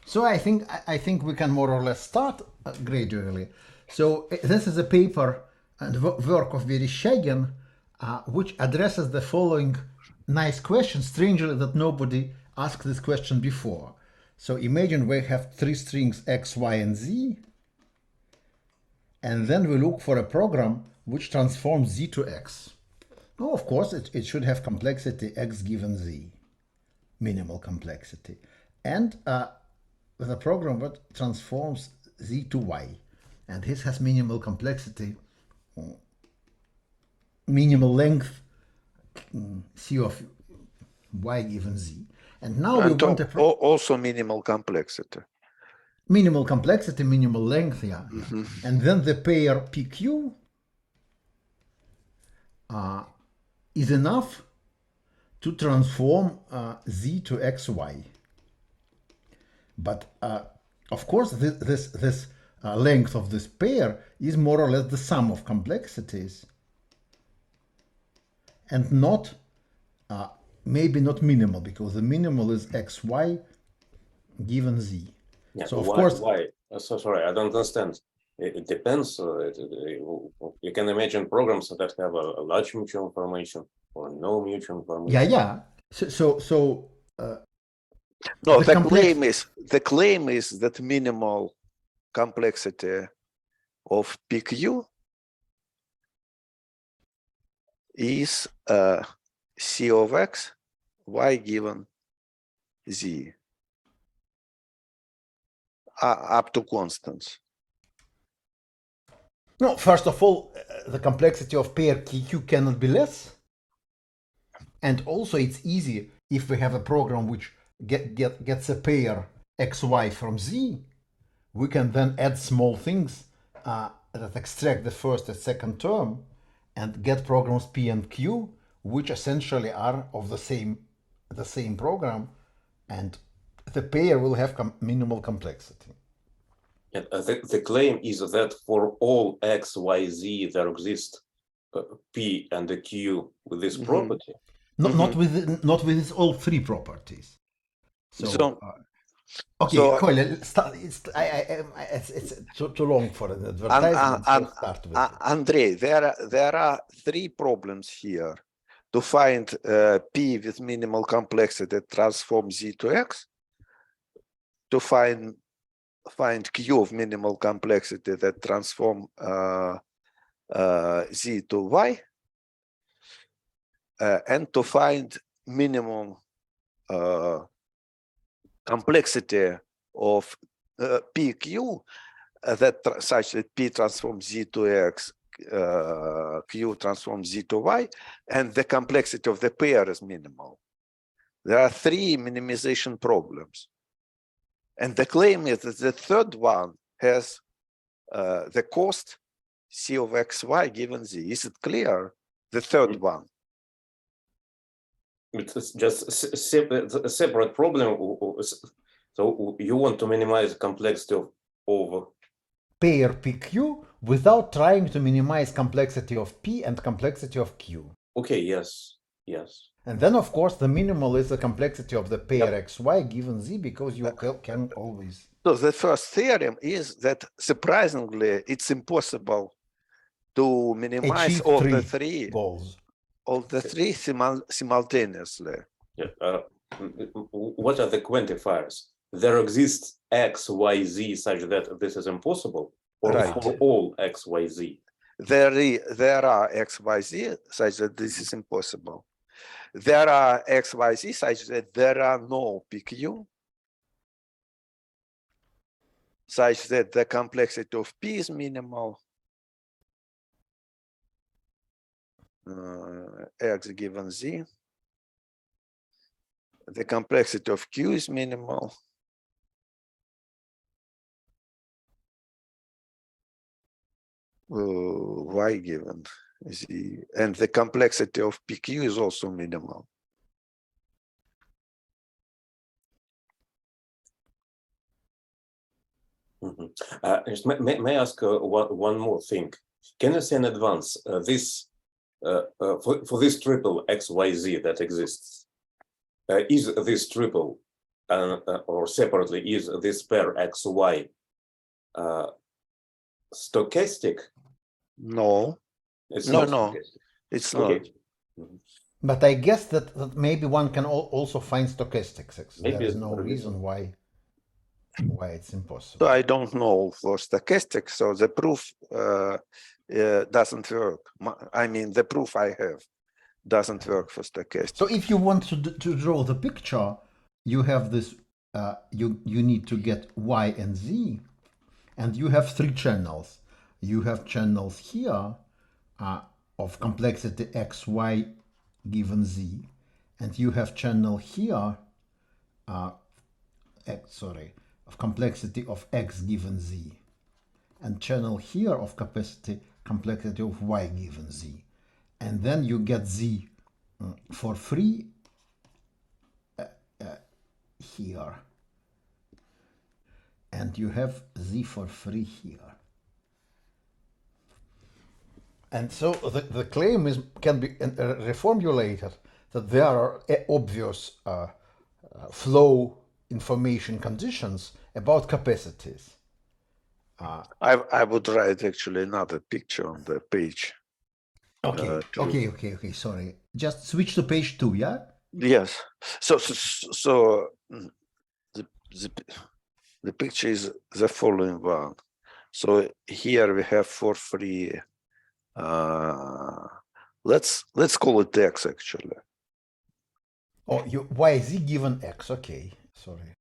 So I think we can more or less start gradually. So this is a paper and work of Vereshchagin, which addresses the following nice question. Strangely, that nobody asked this question before. So imagine we have three strings x, y, and z, and then we look for a program which transforms z to x. Oh, of course, it should have complexity x given z, minimal complexity, and with a program that transforms z to y, and this has minimal complexity, minimal length c of y given z. And now we And want a also minimal complexity. minimal complexity, minimal length, yeah. And then the pair PQ is enough to transform z to xy. But of course, this length of this pair is more or less the sum of complexities, and not maybe not minimal, because the minimal is xy given z. Yeah, So of why, course, why? So sorry, I don't understand. It depends. You can imagine programs that have a large mutual information or no mutual information. yeah. So No, the the claim is that minimal complexity of PQ is C of x, y given z, up to constants. No, first of all, the complexity of pair QQ cannot be less. And also it's easy if we have a program which gets a pair xy from z, we can then add small things that extract the first and second term and get programs P and Q, which essentially are of the same program, and the pair will have minimal complexity. Yeah, the claim is that for all x, y, z, there exists P and a Q with this property. Not with all three properties. So okay, so Kolya, it's too long for an advertisement. So start with Andrei, there are three problems here: to find P with minimal complexity that transforms Z to X, to find Q of minimal complexity that transform Z to Y, and to find minimum complexity of PQ that such that P transforms Z to X, Q transforms Z to Y, and the complexity of the pair is minimal. There are three minimization problems. And the claim is that the third one has the cost C of xy given Z. Is it clear? The third one. It's just a separate problem. So you want to minimize complexity of pair PQ without trying to minimize complexity of P and complexity of Q. Okay, yes. And then, of course, the minimal is the complexity of the pair xy given Z, because you can always... So the first theorem is that, surprisingly, it's impossible to minimize all the three goals. All the three simultaneously. Yeah. What are the quantifiers? There exists x, y, z such that this is impossible, or right. For all x, y, z? There are x, y, z such that this is impossible. There are x, y, z such that there are no PQ, such that the complexity of P is minimal. X given Z. The complexity of Q is minimal. Y given Z. And the complexity of PQ is also minimal. May I ask one more thing? Can you say in advance this for this triple XYZ that exists, is this triple or separately, is this pair XY stochastic? No, It's no, not no, stochastic. it's Okay. not. Mhm. But I guess that maybe one can also find stochastics. There Maybe is no there is reason one. why it's So impossible. I don't know for stochastics, so the proof doesn't work. I mean, the proof I have doesn't work for stochastics. So if you want to draw the picture, you have this. You need to get y and z, and you have three channels. You have channels here of complexity x, y given z, and you have channel here of complexity of x given z, and channel here of complexity of y given z, and then you get z for free here, and you have z for free here. And so the claim can be reformulated that there are obvious flow information conditions about capacities. I would write actually another picture on the page. Okay, okay. Sorry. Just switch to page 2, yeah? Yes. So the picture is the following one. So here we have for free. Let's call it X actually. Oh, y z given x. Okay, sorry.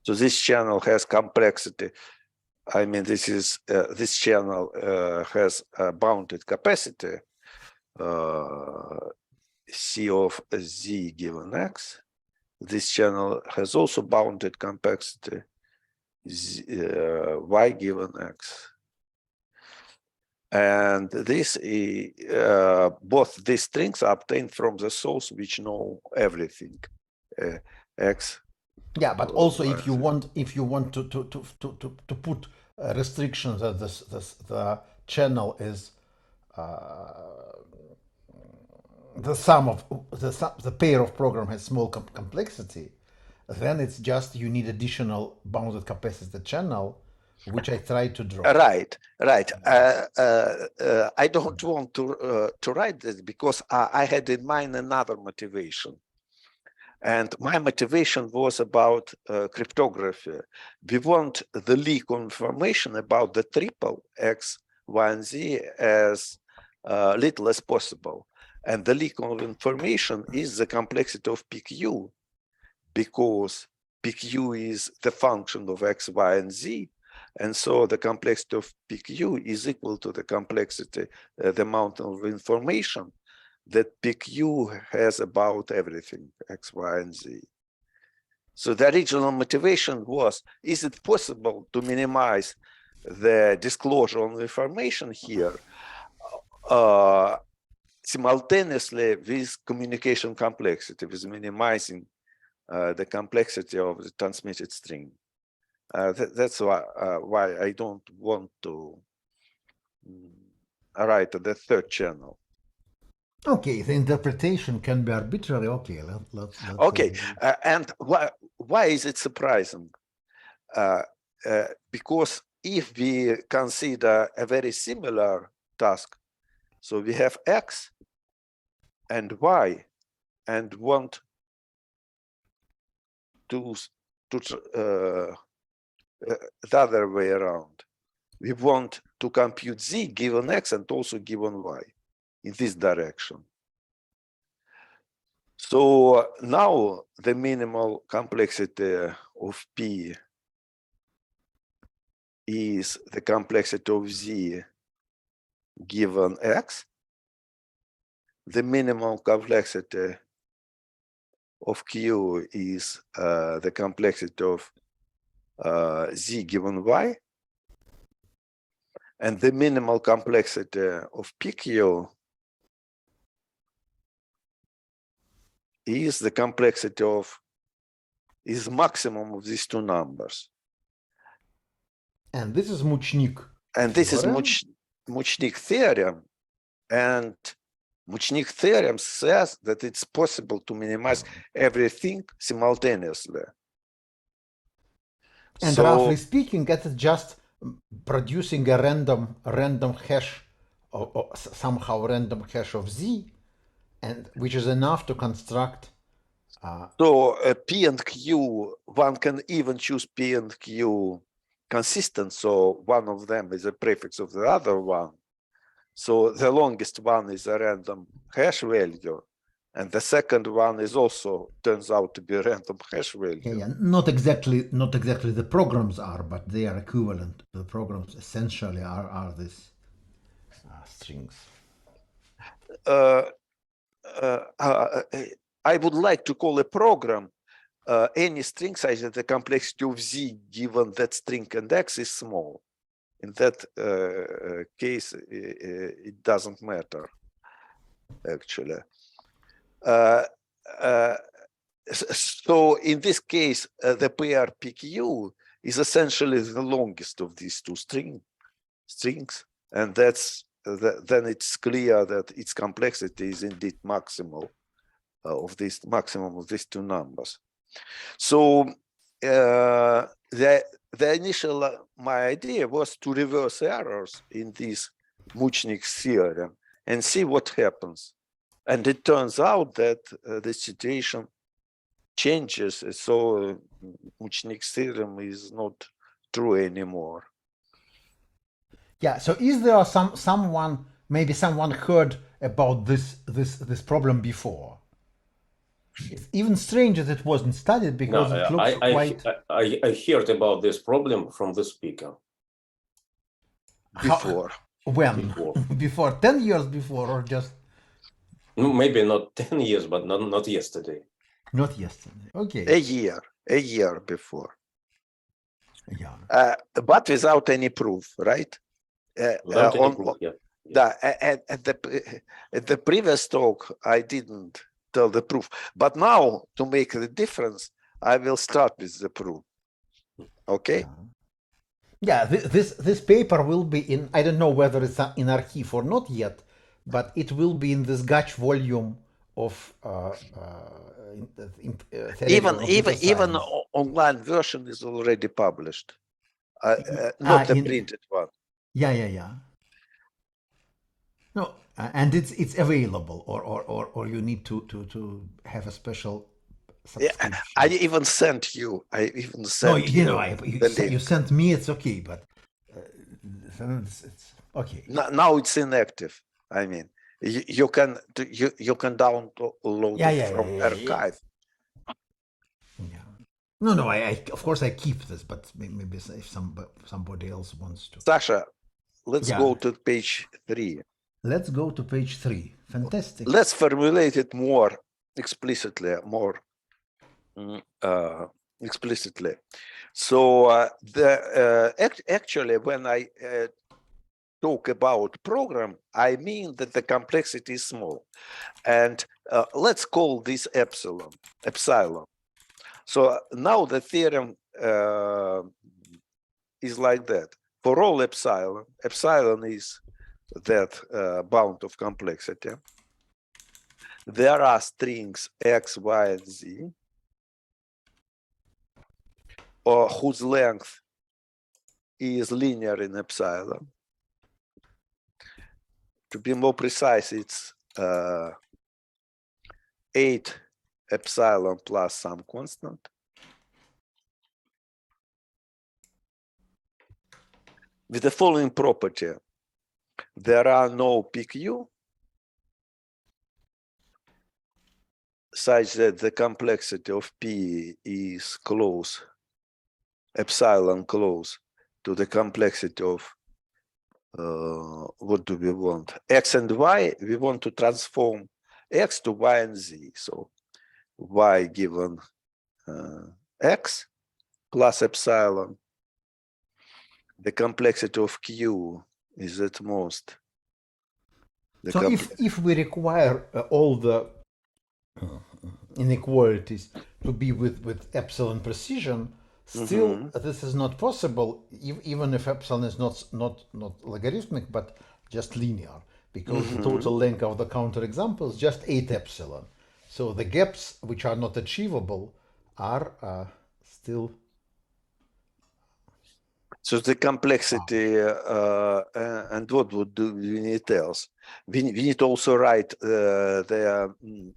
So this channel has complexity. I mean, this channel has a bounded capacity C of z given x. This channel has also bounded complexity y given x. And this both these strings are obtained from the source which know everything, x. Yeah, but also if you want to put restrictions that the channel is the sum of the pair of program has small complexity, then it's just you need additional bounded capacity channel, which I tried to draw. Right. I don't want to write this because I had in mind another motivation. And my motivation was about cryptography. We want the leak of information about the triple X, Y, and Z as little as possible. And the leak of information is the complexity of PQ, because PQ is the function of X, Y, and Z. And so the complexity of PQ is equal to the complexity, the amount of information that PQ has about everything, X, Y, and Z. So the original motivation was, is it possible to minimize the disclosure of information here simultaneously with communication complexity, with minimizing the complexity of the transmitted string? That's why I don't want to write the third channel. Okay, the interpretation can be arbitrary. Okay, let's okay, and why is it surprising? Because if we consider a very similar task, so we have X and Y, and want to the other way around. We want to compute Z given X and also given Y in this direction. So now the minimal complexity of P is the complexity of Z given X. The minimal complexity of Q is the complexity of Z given Y. And the minimal complexity of PQ is the complexity of, is maximum of these two numbers. And this is Muchnik. And this is Muchnik theorem. And Muchnik theorem says that it's possible to minimize everything simultaneously. And So, roughly speaking, it's just producing a random hash, or somehow random hash of z, and which is enough to construct. So P and Q, one can even choose P and Q consistent. So one of them is a prefix of the other one. So the longest one is a random hash value. And the second one is also turns out to be a random hash value. Yeah, not exactly the programs are, but they are equivalent. The programs essentially are these strings. I would like to call a program any string size that the complexity of z given that string and x is small. In that case, it doesn't matter, actually. So in this case, the pair PQ is essentially the longest of these two strings, and that's then it's clear that its complexity is indeed maximum of these two numbers. So the initial my idea was to reverse errors in this Muchnik theorem and see what happens. And it turns out that the situation changes. So Muchnik's theorem is not true anymore. Yeah. So is there someone heard about this problem before? It's even strange that it wasn't studied because it looks quite. I heard about this problem from the speaker. Before. When? Before 10 years before, or just? Maybe not 10 years, but not yesterday. Not yesterday. Okay. A year before. Yeah. But without any proof, right? Without any proof, yeah. At the previous talk, I didn't tell the proof. But now, to make the difference, I will start with the proof. Okay? Yeah, this paper will be in, I don't know whether it's in archive or not yet, but it will be in this Gacs volume of even online version is already published, not the printed one. Yeah. No, and it's available, or you need to have a special subscription. Yeah, I even sent you. You sent me. It's okay, but it's okay. Now it's inactive. I mean, you can download it from archive. Yeah. No. I of course I keep this, but maybe if somebody else wants to. Sasha, let's go to page 3. Let's go to page 3. Fantastic. Let's formulate it more explicitly, So actually, when I talk about program, I mean that the complexity is small, and let's call this epsilon. So now the theorem is like that. For all epsilon is that bound of complexity. There are strings x, y, and z, or whose length is linear in epsilon. To be more precise, it's 8 epsilon plus some constant. With the following property: there are no PQ such that the complexity of P is epsilon close to the complexity of what do we want? X and Y. We want to transform X to Y and Z. So Y given X plus epsilon. The complexity of Q is at most. So if we require all the inequalities to be with epsilon precision, still this is not possible, even if epsilon is not logarithmic but just linear, because the total length of the counterexample is just 8 epsilon. So the gaps which are not achievable are still. So the complexity, and what would do we need else? We need also write the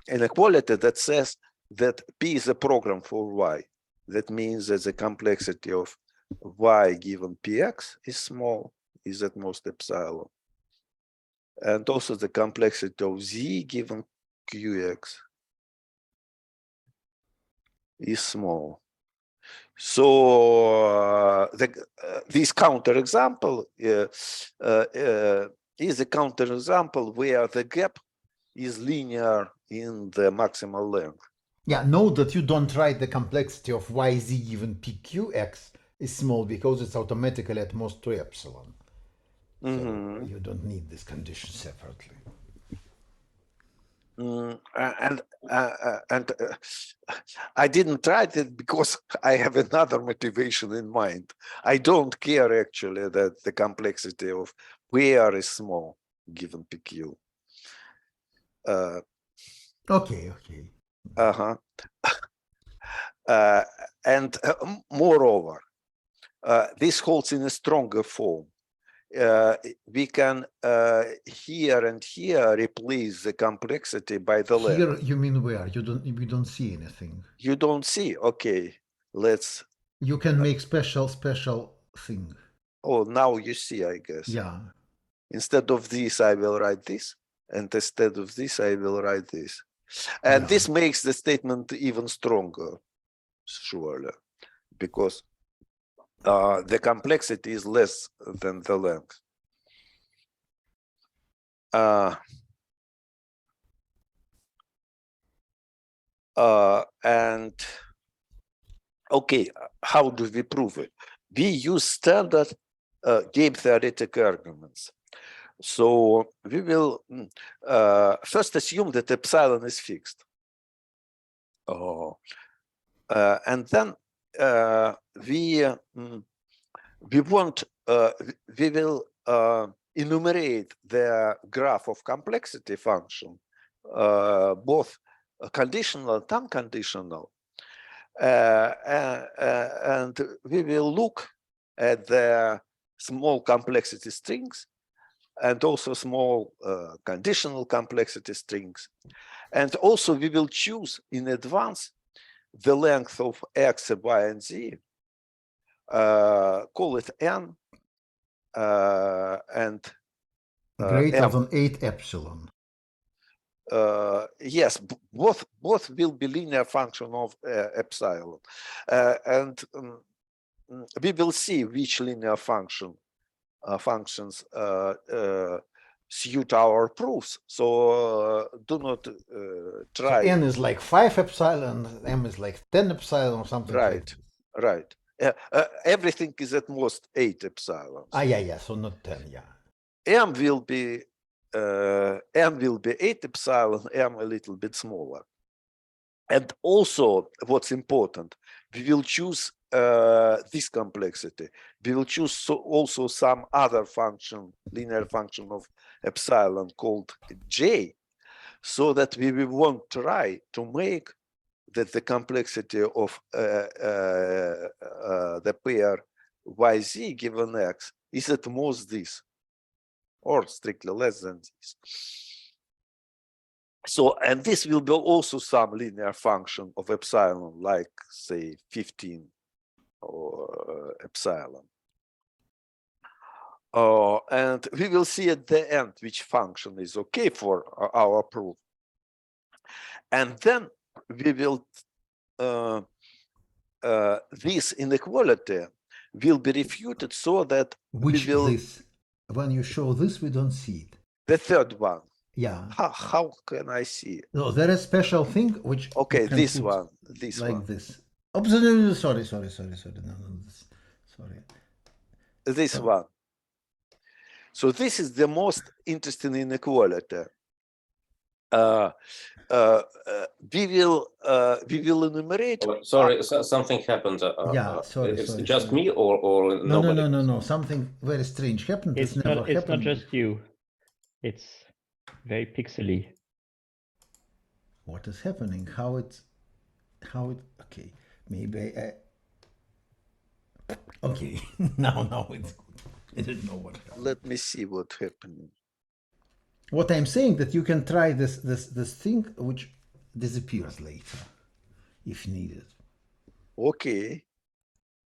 inequality that says that P is a program for Y. That means that the complexity of Y given Px is small, is at most epsilon. And also the complexity of Z given Qx is small. So this counterexample is a counterexample where the gap is linear in the maximal length. Yeah, note that you don't write the complexity of YZ given PQX is small because it's automatically at most 2 epsilon. So you don't need this condition separately. And I didn't write it because I have another motivation in mind. I don't care actually that the complexity of where is small given PQ. Okay. And moreover, this holds in a stronger form. We can here and here replace the complexity by the length. Here you mean where? We don't see anything. You don't see? Okay, let's. You can make special thing. Oh, now you see, I guess. Yeah. Instead of this, I will write this, and instead of this, I will write this. And this makes the statement even stronger, surely, because the complexity is less than the length. And okay, how do we prove it? We use standard game theoretic arguments. So we will first assume that epsilon is fixed. And then we will enumerate the graph of complexity function, both conditional and unconditional, and we will look at the small complexity strings and also small conditional complexity strings, and also we will choose in advance the length of X, Y, and Z, call it N, and greater than 8 epsilon. Yes, both will be linear function of epsilon, and we will see which linear functions suit our proofs. So do not try. So N is like 5 epsilon, M is like 10 epsilon or something. Right, right. Everything is at most 8 epsilon. Yeah. So not 10. Yeah. M will be 8 epsilon, M a little bit smaller. And also, what's important, we will choose this complexity. We will choose also some other function, linear function of epsilon called J, so that we will want to try to make that the complexity of the pair YZ given X is at most this, or strictly less than this. So, and this will be also some linear function of epsilon, like say 15 or epsilon. And we will see at the end which function is okay for our proof. And then we will, this inequality will be refuted so that which we will. This? When you show this, we don't see it. The third one. Yeah. How can I see it? No, there is special thing which. Okay, this one. This like one. This. Oh, sorry. No, sorry. Sorry. This one. So this is the most interesting inequality. We will enumerate. Oh, sorry, something happened. Yeah, sorry. It's sorry, just sorry. me or nobody? No. Something very strange happened. It's not just you. It's very pixely. What is happening? Okay, maybe okay, now it's good. I didn't know what happened. Let me see what's happening. What I'm saying that you can try this thing which disappears later if needed. Okay.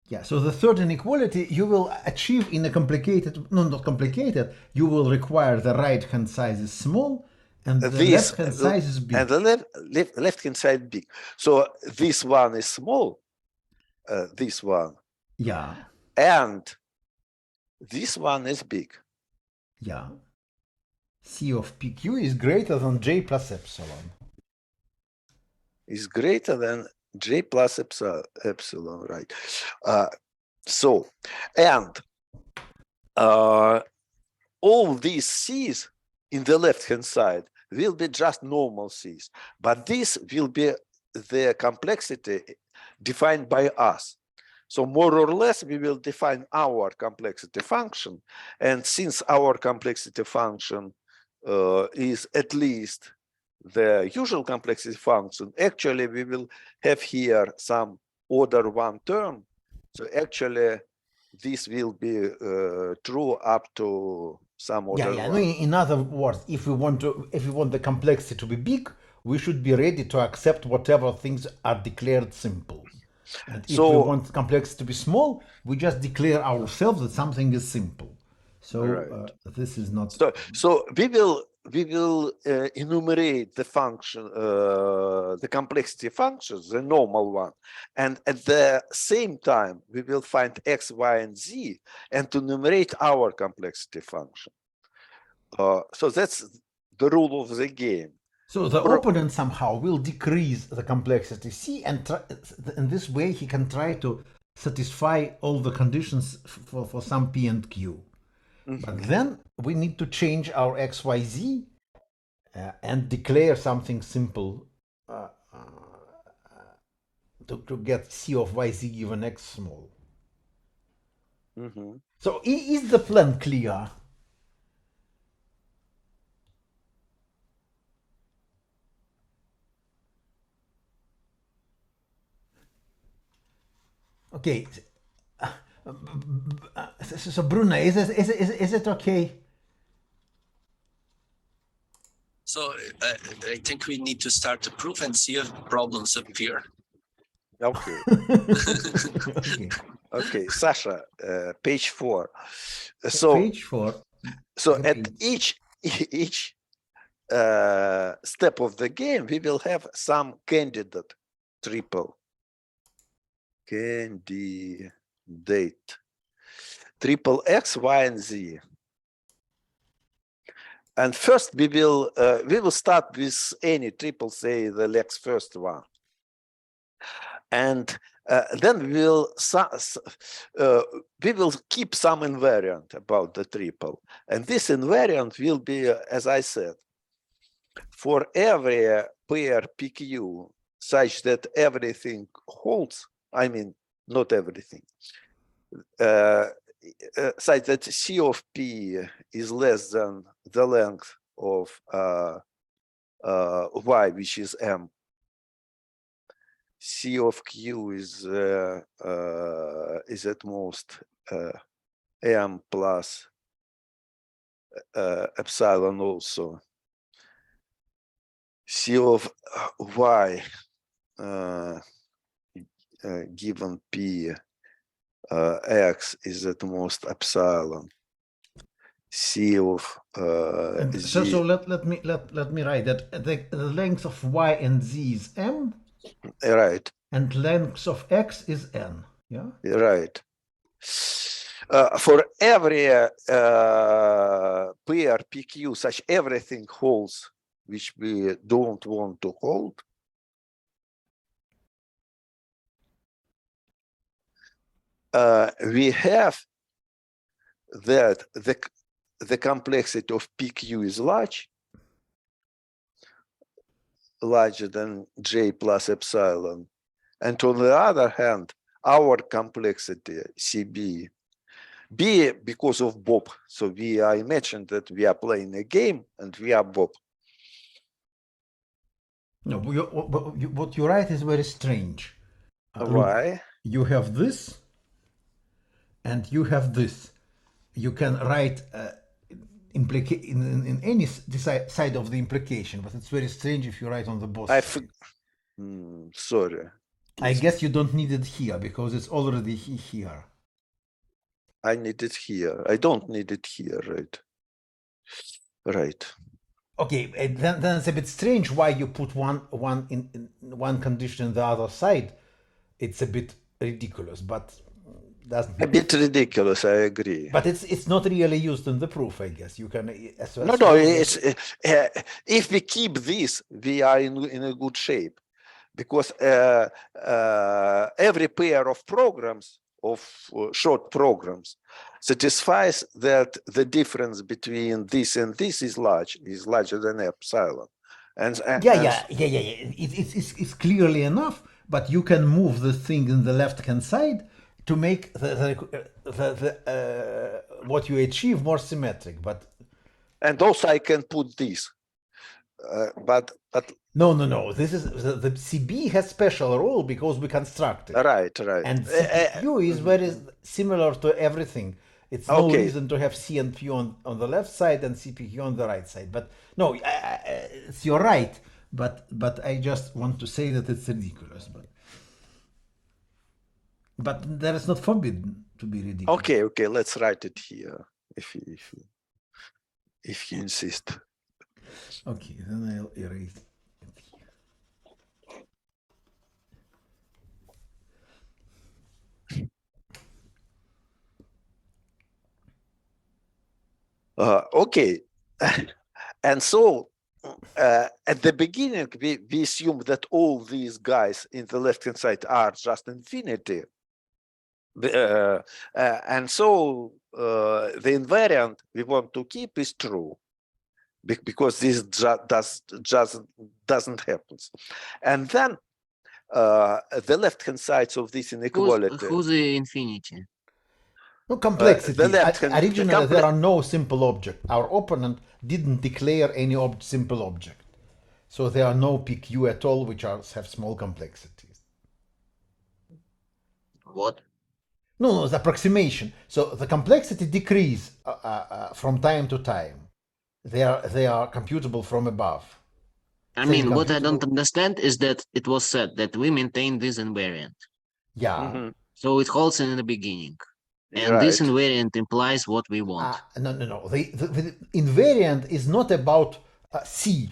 Yeah, so the third inequality you will achieve in a complicated, no, not complicated, you will require the right-hand size is small and the left-hand size is big. And the left-hand side big. So this one is small, this one. Yeah. And this one is big. Yeah. C of PQ is greater than J plus epsilon. Is greater than J plus epsilon, right? And all these C's in the left-hand side will be just normal C's, but this will be the complexity defined by us. So more or less, we will define our complexity function. And since our complexity function is at least the usual complexity function, actually, we will have here some order one term. So actually, this will be true up to some order one. No, in other words, if we want the complexity to be big, we should be ready to accept whatever things are declared simple. And if we want complexity to be small, we just declare ourselves that something is simple. So right. This is not. So we will enumerate the function, the complexity functions, the normal one, and at the same time we will find x, y, and z, and to enumerate our complexity function. So that's the rule of the game. So the opponent somehow will decrease the complexity C, and in this way he can try to satisfy all the conditions for some P and Q. But then we need to change our XYZ and declare something simple to get C of YZ given X small. So is the plan clear? Okay. So Bruna, is it okay? So I think we need to start the proof and see if problems appear. Okay. Okay. Okay, Sasha, page 4. So page 4. So at each step of the game, we will have some candidate triple. Candidate triple X, Y, and Z. And first we will start with any triple, say the Lex first one, and then we will keep some invariant about the triple, and this invariant will be, as I said, for every pair PQ such that everything holds. I mean, not everything. Such that C of P is less than the length of Y, which is M. C of Q is at most M plus epsilon also. C of Y given P X is at most epsilon. C of Z. So let me write that the length of Y and Z is M. Right. And length of X is N. Yeah. Right. For every pair PQ, such everything holds which we don't want to hold. We have that the complexity of PQ is larger than J plus epsilon. And on the other hand, our complexity, CB, B because of Bob. So I mentioned that we are playing a game and we are Bob. No, what you write is very strange. Look, Why? you have this, and you have this. You can write in any side of the implication, but it's very strange if you write on the both sides. Sorry. I guess you don't need it here because it's already here. I need it here. I don't need it here, right? Right. Okay, then it's a bit strange why you put one one condition on the other side. It's a bit ridiculous, but doesn't. A bit ridiculous, I agree. But it's not really used in the proof, I guess. You can as well. No, it's if we keep this, we are in a good shape, because every pair of programs, of short programs, satisfies that the difference between this and this is larger than epsilon. It's clearly enough, but you can move the thing in the left-hand side to make the what you achieve more symmetric. But and also I can put this, but no. This is the CB has special rule because we construct it. Right. And CPQ is very similar to everything. It's no reason to have C and Q on the left side and CPQ on the right side. But no, you're right. But I just want to say that it's ridiculous. But there is not forbidden to be ridiculous. Okay. Let's write it here, if you insist. Okay, then I'll erase it here. Okay. And so at the beginning, we assume that all these guys in the left-hand side are just infinity. And so the invariant we want to keep is true, because this just doesn't happen. And then the left-hand sides of this inequality. Who's the infinity? No, complexity. Originally, there the are no simple objects. Our opponent didn't declare any simple object. So there are no PQ at all, which have small complexities. What? No, the approximation. So the complexity decrease from time to time. They are computable from above. I mean, what I don't understand is that it was said that we maintain this invariant. Yeah. So it holds in the beginning. And this invariant implies what we want. No. The invariant is not about C,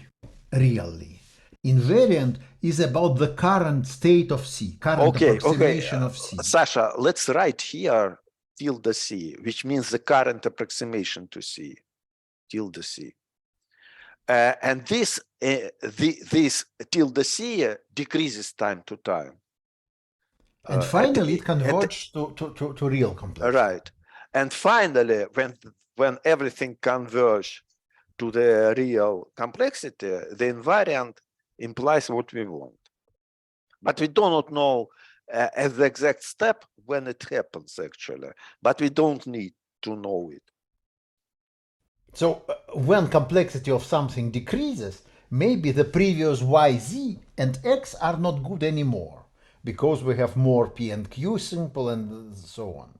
really. Invariant is about the current state of C, current approximation of C. Sasha, let's write here tilde C, which means the current approximation to C, tilde C. And this tilde C decreases time to time. And finally, it converges to real complexity. Right. And finally, when everything converges to the real complexity, the invariant implies what we want. But we do not know as the exact step when it happens, actually. But we don't need to know it. So when complexity of something decreases, maybe the previous y, z, and x are not good anymore, because we have more P and Q simple and so on.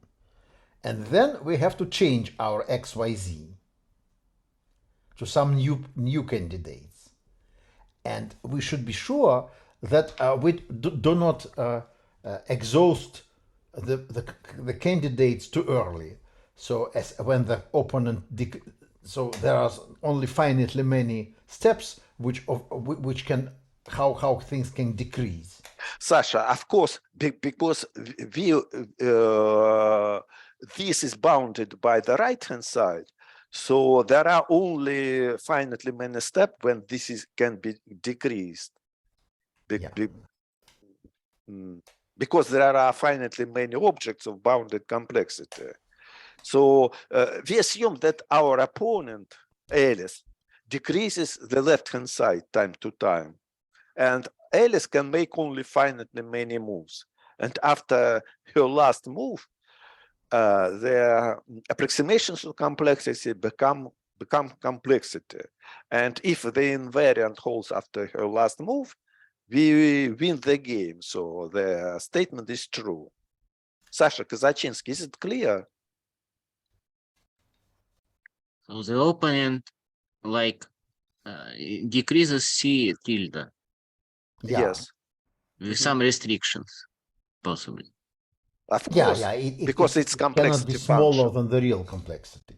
And then we have to change our x, y, z to some new candidates. And we should be sure that we do not exhaust the candidates too early. So as when the opponent, so there are only finitely many steps which can how things can decrease. Sasha, of course, because this is bounded by the right-hand side, so there are only finitely many steps when this can be decreased. Because there are finitely many objects of bounded complexity. So we assume that our opponent, Alice, decreases the left-hand side time to time. And Alice can make only finitely many moves. And after her last move, the approximations of complexity become complexity. And if the invariant holds after her last move, we win the game. So the statement is true. Sasha Kazachinsky, is it clear? So the opponent like decreases C tilde Yeah. Yes. with some restrictions, possibly. Of course, because it's complexity cannot be smaller function. than the real complexity.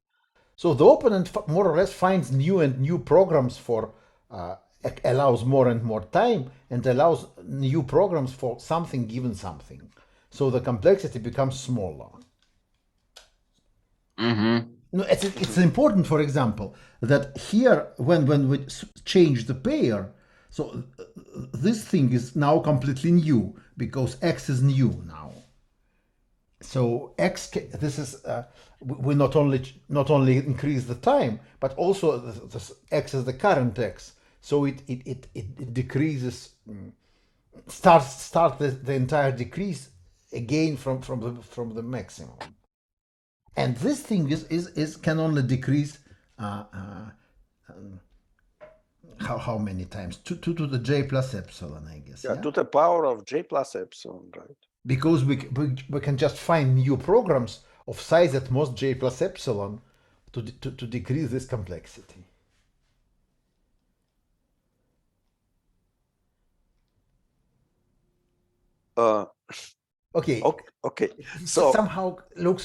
So the opponent more or less finds new and new programs for allows more and more time and allows new programs for something given something. So the complexity becomes smaller. No, it's important, for example, that here when we change the pair, so this thing is now completely new because X is new now. So X, this is we not only increase the time, but also this X is the current X. So it decreases, starts the entire decrease again from the maximum. And this thing is can only decrease how many times? 2 to the j plus epsilon, I guess. Yeah, to the power of j plus epsilon, right? Because we can just find new programs of size at most j plus epsilon to decrease this complexity. Okay. So somehow looks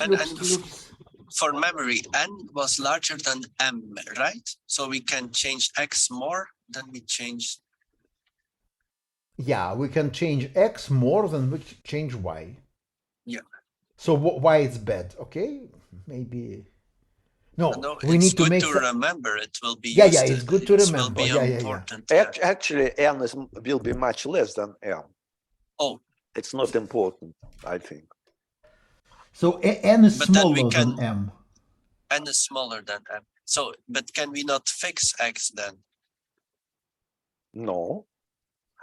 for memory, n was larger than m, right? So we can change x more than we change. Yeah, we can change x more than we change y. Yeah. So y is bad, okay? Maybe. No, we it's need to good make to remember. It will be yeah, used, yeah, it's good to remember. Will be important. Yeah. Actually, n will be much less than m. Oh, it's not important, I think. So n is smaller than m. N is smaller than m. So, but can we not fix x then? No.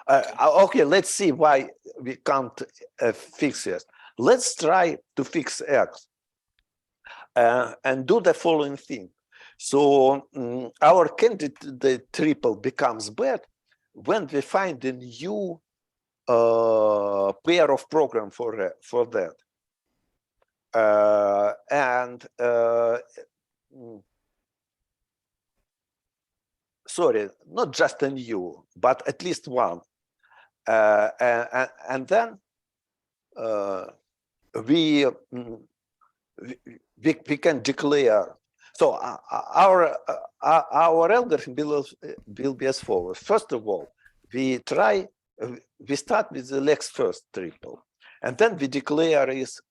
Okay, let's see why we can't fix it. Let's try to fix x and do the following thing. So our candidate triple becomes bad when we find a new pair of program for that. Sorry, not just a new, but at least one. And then we can declare. So our algorithm will be as follows. First of all, we start with the Lex first triple, and then we declare it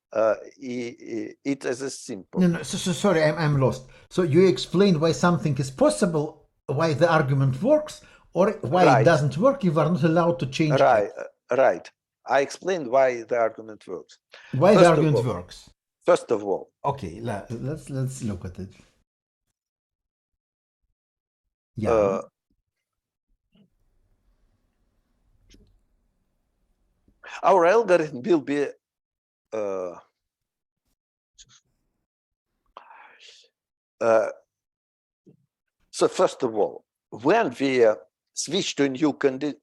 as a simple. No, so sorry, I'm lost. So you explained why something is possible, why the argument works, or why it doesn't work. You are not allowed to change it. Right. I explained why the argument works. Why the argument works? First of all. Okay, let's look at it. Yeah. Our algorithm will be so first of all, when we switch to a new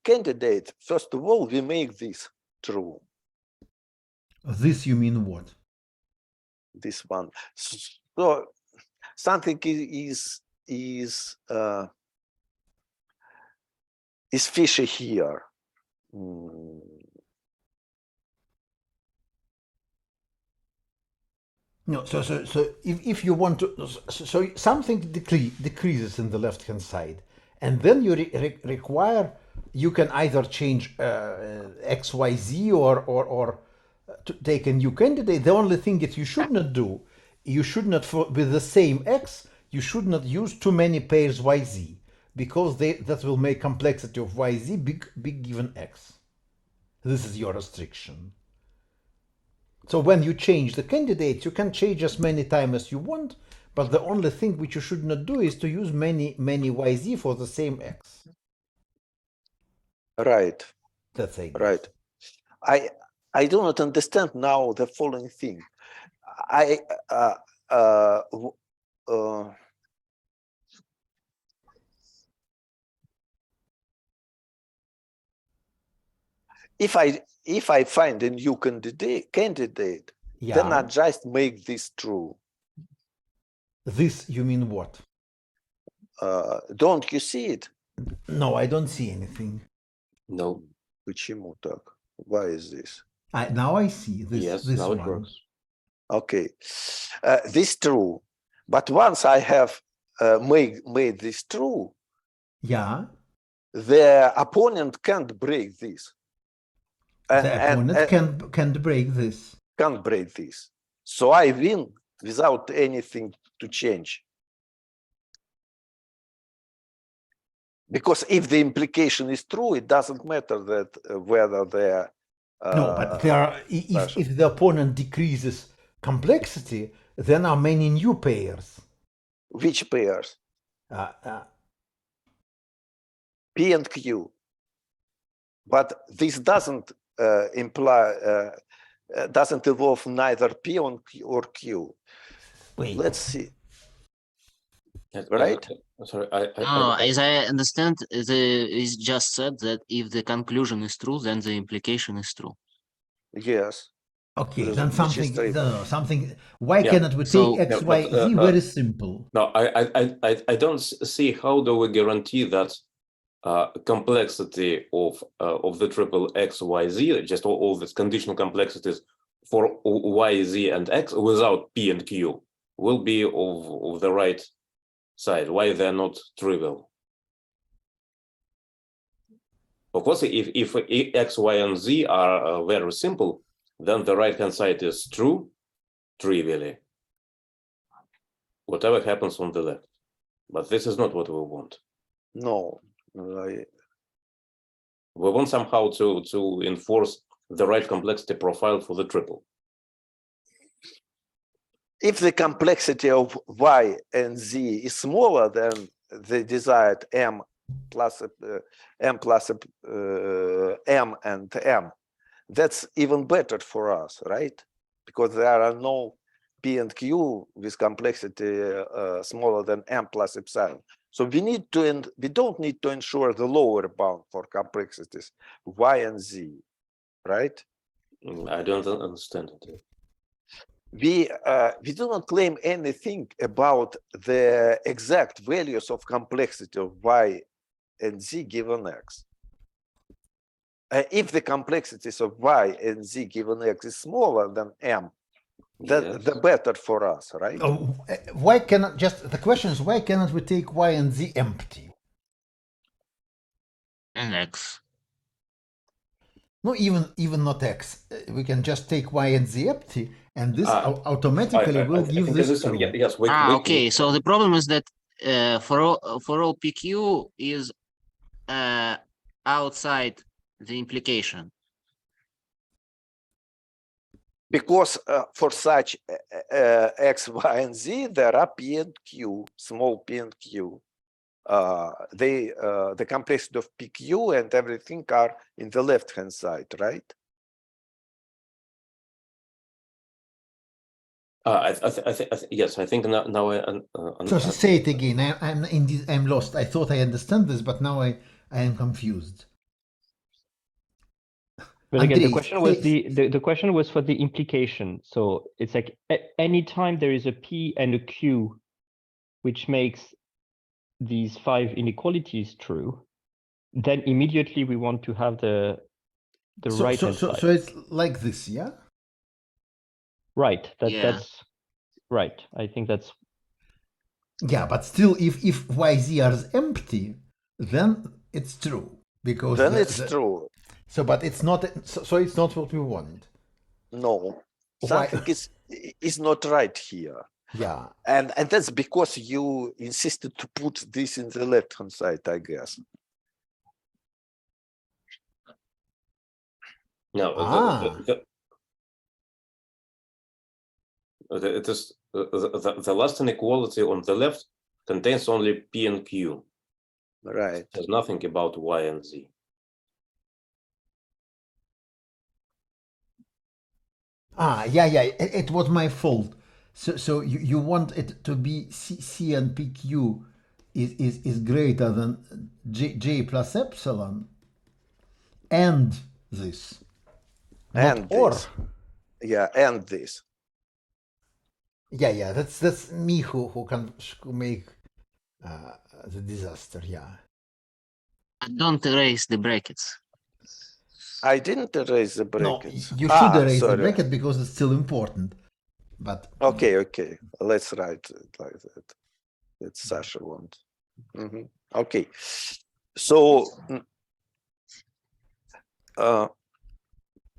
candidate, first of all, we make this true. This you mean what? This one. So something is fishy here. No, so if you want to, so something decreases in the left hand side, and then you require, you can either change X, Y, Z or to take a new candidate. The only thing that you should not do, you should not, with the same X, you should not use too many pairs Y, Z, because that will make complexity of Y, Z big given X. This is your restriction. So when you change the candidate, you can change as many times as you want, but the only thing which you should not do is to use many YZ for the same X. Right. That's it. Right. I do not understand now the following thing. if I find a new candidate, then I Yeah. just make this true. This, you mean what? Don't you see it? No, I don't see anything. No. Почему так? Why is this? Now I see this. Yes, this now it one. works. Okay, this true. But once I have made this true, Yeah. the opponent can't break this. The opponent can't break this. Can't break this. So I win without anything to change. Because if the implication is true, it doesn't matter that whether they're No, but there are, if the opponent decreases complexity, then are many new pairs. which pairs? P and Q. But this doesn't doesn't involve neither P or Q. Wait. Let's see. Right? Sorry, As I understand, it's just said that if the conclusion is true, then the implication is true. Yes. Okay, then something. Why Yeah, cannot we take X, yeah, Y, but, Z? Very simple. No, I don't see how do we guarantee that complexity of the triple X, Y, Z, just all these conditional complexities for Y, Z, and X without P and Q will be of the right side. Why they're not trivial? Of course, if X, Y, and Z are very simple, then the right-hand side is true, trivially. Whatever happens on the left. But this is not what we want. No. We want somehow to enforce the right complexity profile for the triple. If the complexity of Y and Z is smaller than the desired M and M, that's even better for us, right? Because there are no P and Q with complexity smaller than M plus epsilon. So we don't need to ensure the lower bound for complexities Y and Z, right? I don't understand it. We do not claim anything about the exact values of complexity of Y and Z given X. If the complexities of Y and Z given X is smaller than M, the better for us, right? Why cannot the question is, why cannot we take Y and Z empty? And X. No, even not X. We can just take Y and Z empty, and this automatically will give this true. Yes. Okay, so the problem is that for all PQ is outside the implication. Because for such X, Y, and Z, there are P and Q, small P and Q. The complexity of PQ and everything are in the left-hand side, right? Yes, I think now I. So say it again. I'm lost. I thought I understand this, but now I am confused. But again, the question was the question was for the implication. So it's like anytime there is a P and a Q, which makes these 5 inequalities true, then immediately we want to have the right hand side. So it's like this, yeah? Right. That's right. I think that's. Yeah, but still, if YZ are empty, then it's true, because then it's true. So, but it's not. So it's not what we want. No, something is not right here. Yeah, and that's because you insisted to put this in the left-hand side, I guess. No, it is the last inequality on the left contains only P and Q. Right. There's nothing about Y and Z. Yeah. It was my fault. So you want it to be C and PQ is greater than J plus epsilon, and this. And Not or. this. Yeah, and this. Yeah, that's me who make the disaster. Yeah. Don't erase the brackets. I didn't erase the No, brackets. you should erase the sorry. bracket because it's still important. But Okay. Let's write it like that. That's Sasha want. Okay. So,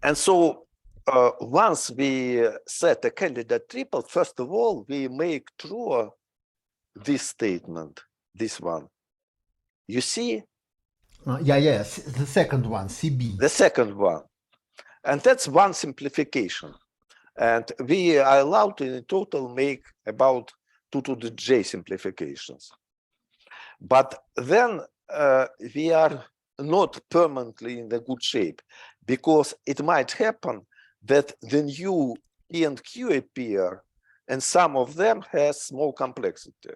and so once we set a candidate triple, first of all, we make true this statement, this one. You see? yes, the second one, CB. The second one. And that's one simplification. And we are allowed to in total make about 2 to the j simplifications. But then we are not permanently in the good shape, because it might happen that the new P and Q appear, and some of them has small complexity.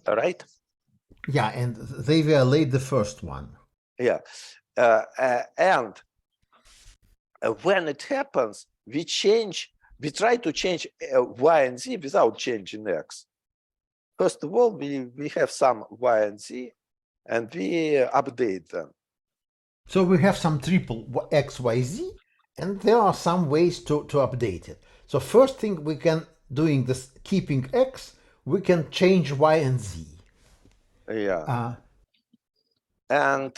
All right? Yeah, and they violate the first one. Yeah. And when it happens, we try to change y and z without changing x. First of all, we have some y and z, and we update them. So we have some triple x, y, z, and there are some ways to update it. So first thing we can, doing this keeping x, we can change y and z. Yeah. And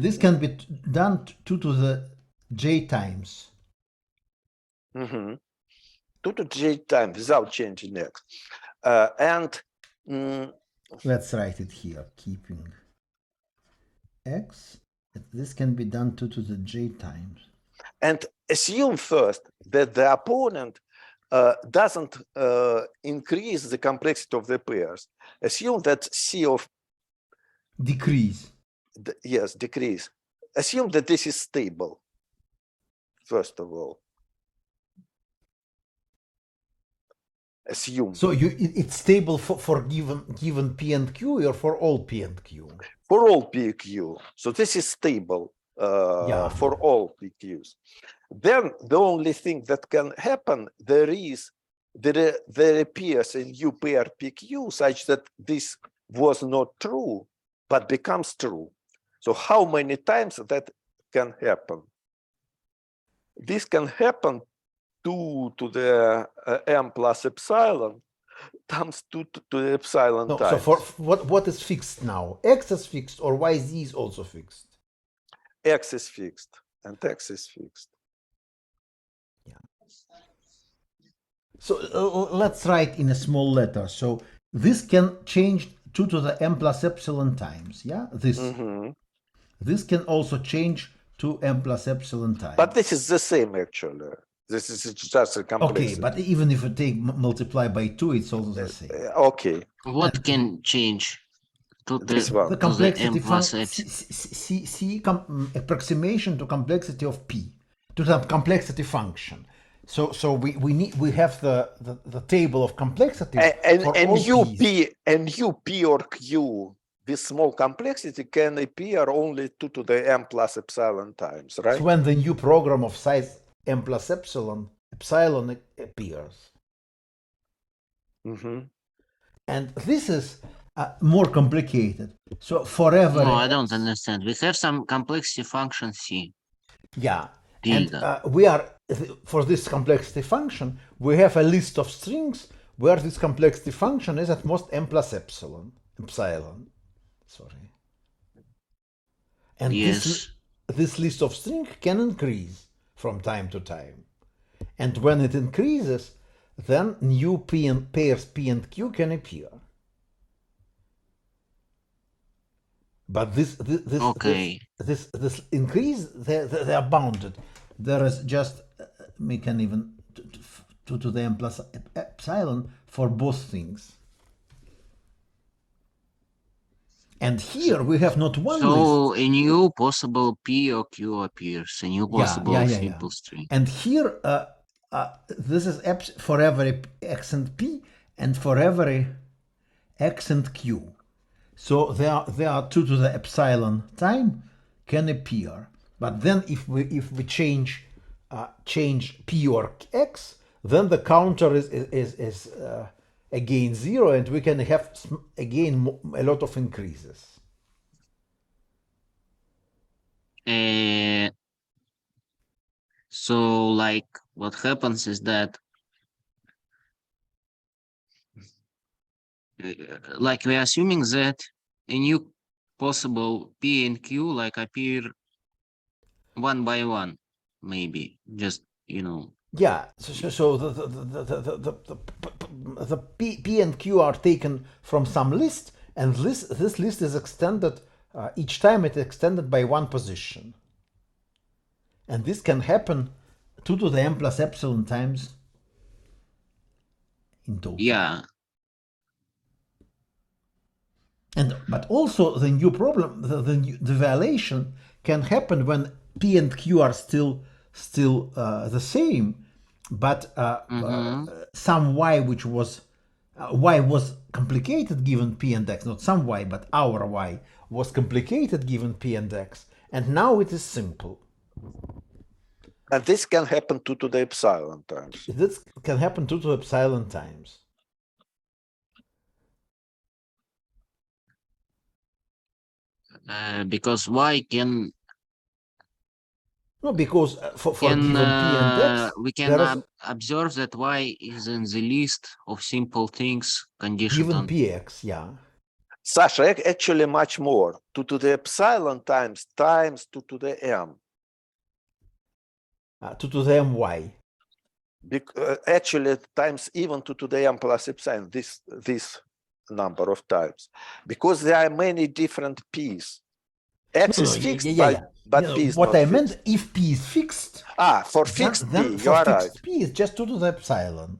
this can be done 2 to the j times. 2 to j times without changing x. Let's write it here, keeping x. This can be done 2 to the j times. And assume first that the opponent doesn't increase the complexity of the pairs. Assume that C of decrease. Yes, decrease. Assume that this is stable, first of all. Assume. So it's stable for given P and Q, or for all P and Q? For all PQ. So this is stable for all PQs. Then the only thing that can happen, there appears a new pair PQ such that this was not true, but becomes true. So how many times that can happen? This can happen 2 to the m plus epsilon times 2 to the epsilon times. So for what is fixed now? X is fixed, or YZ is also fixed? X is fixed and X is fixed. Yeah. So let's write in a small letter. So this can change 2 to the m plus epsilon times. Yeah, this. This can also change to m plus epsilon times. But this is the same actually. This is just a complexity. Okay, but even if you take multiply by 2, it's also the same. Okay. What can change to the complexity function? Approximation to complexity of P, to the complexity function. So we have the table of complexity and u p or q with small complexity can appear only 2 to the m plus epsilon times, right? So when the new program of size m plus epsilon appears. And this is more complicated. So forever. No, I don't understand. We have some complexity function C. Yeah. And we are, for this complexity function, we have a list of strings where this complexity function is at most m plus epsilon. Sorry. And yes. this list of strings can increase from time to time. And when it increases, then new pairs P and Q can appear. But this increase, they are bounded. There is just, we can even 2 to the m plus epsilon for both things. And here we have not one list. So a new possible P or Q appears, a new possible simple string. And here, this is for every x and P and for every x and Q. So there are 2 to the epsilon time can appear. But then if we change p or x, then the counter is again 0, and we can have again a lot of increases. So like what happens is that like we're assuming that a new possible P and Q like appear one by one, maybe just, you know. Yeah, so the P and Q are taken from some list, and this list is extended, each time it's extended by one position. And this can happen 2 to the m plus epsilon times in total. Yeah. But also the new problem, the violation can happen when P and Q are still the same, but some y which was y was complicated given P and x, not some y, but our y was complicated given P and x, and now it is simple. And this can happen 2 to the epsilon times. This can happen 2 to the epsilon times. Because y can No, because for given P and x, we can observe that y is in the list of simple things conditioned given on px, yeah. Sasha, actually much more. 2 to the epsilon times 2 to the m. 2 to the my. Actually, times even 2 to the m plus epsilon, this number of times. Because there are many different p's. X is fixed, but P is what not I fixed. meant, if P is fixed, for fixed then P, for you are fixed right. P is just 2 to the epsilon.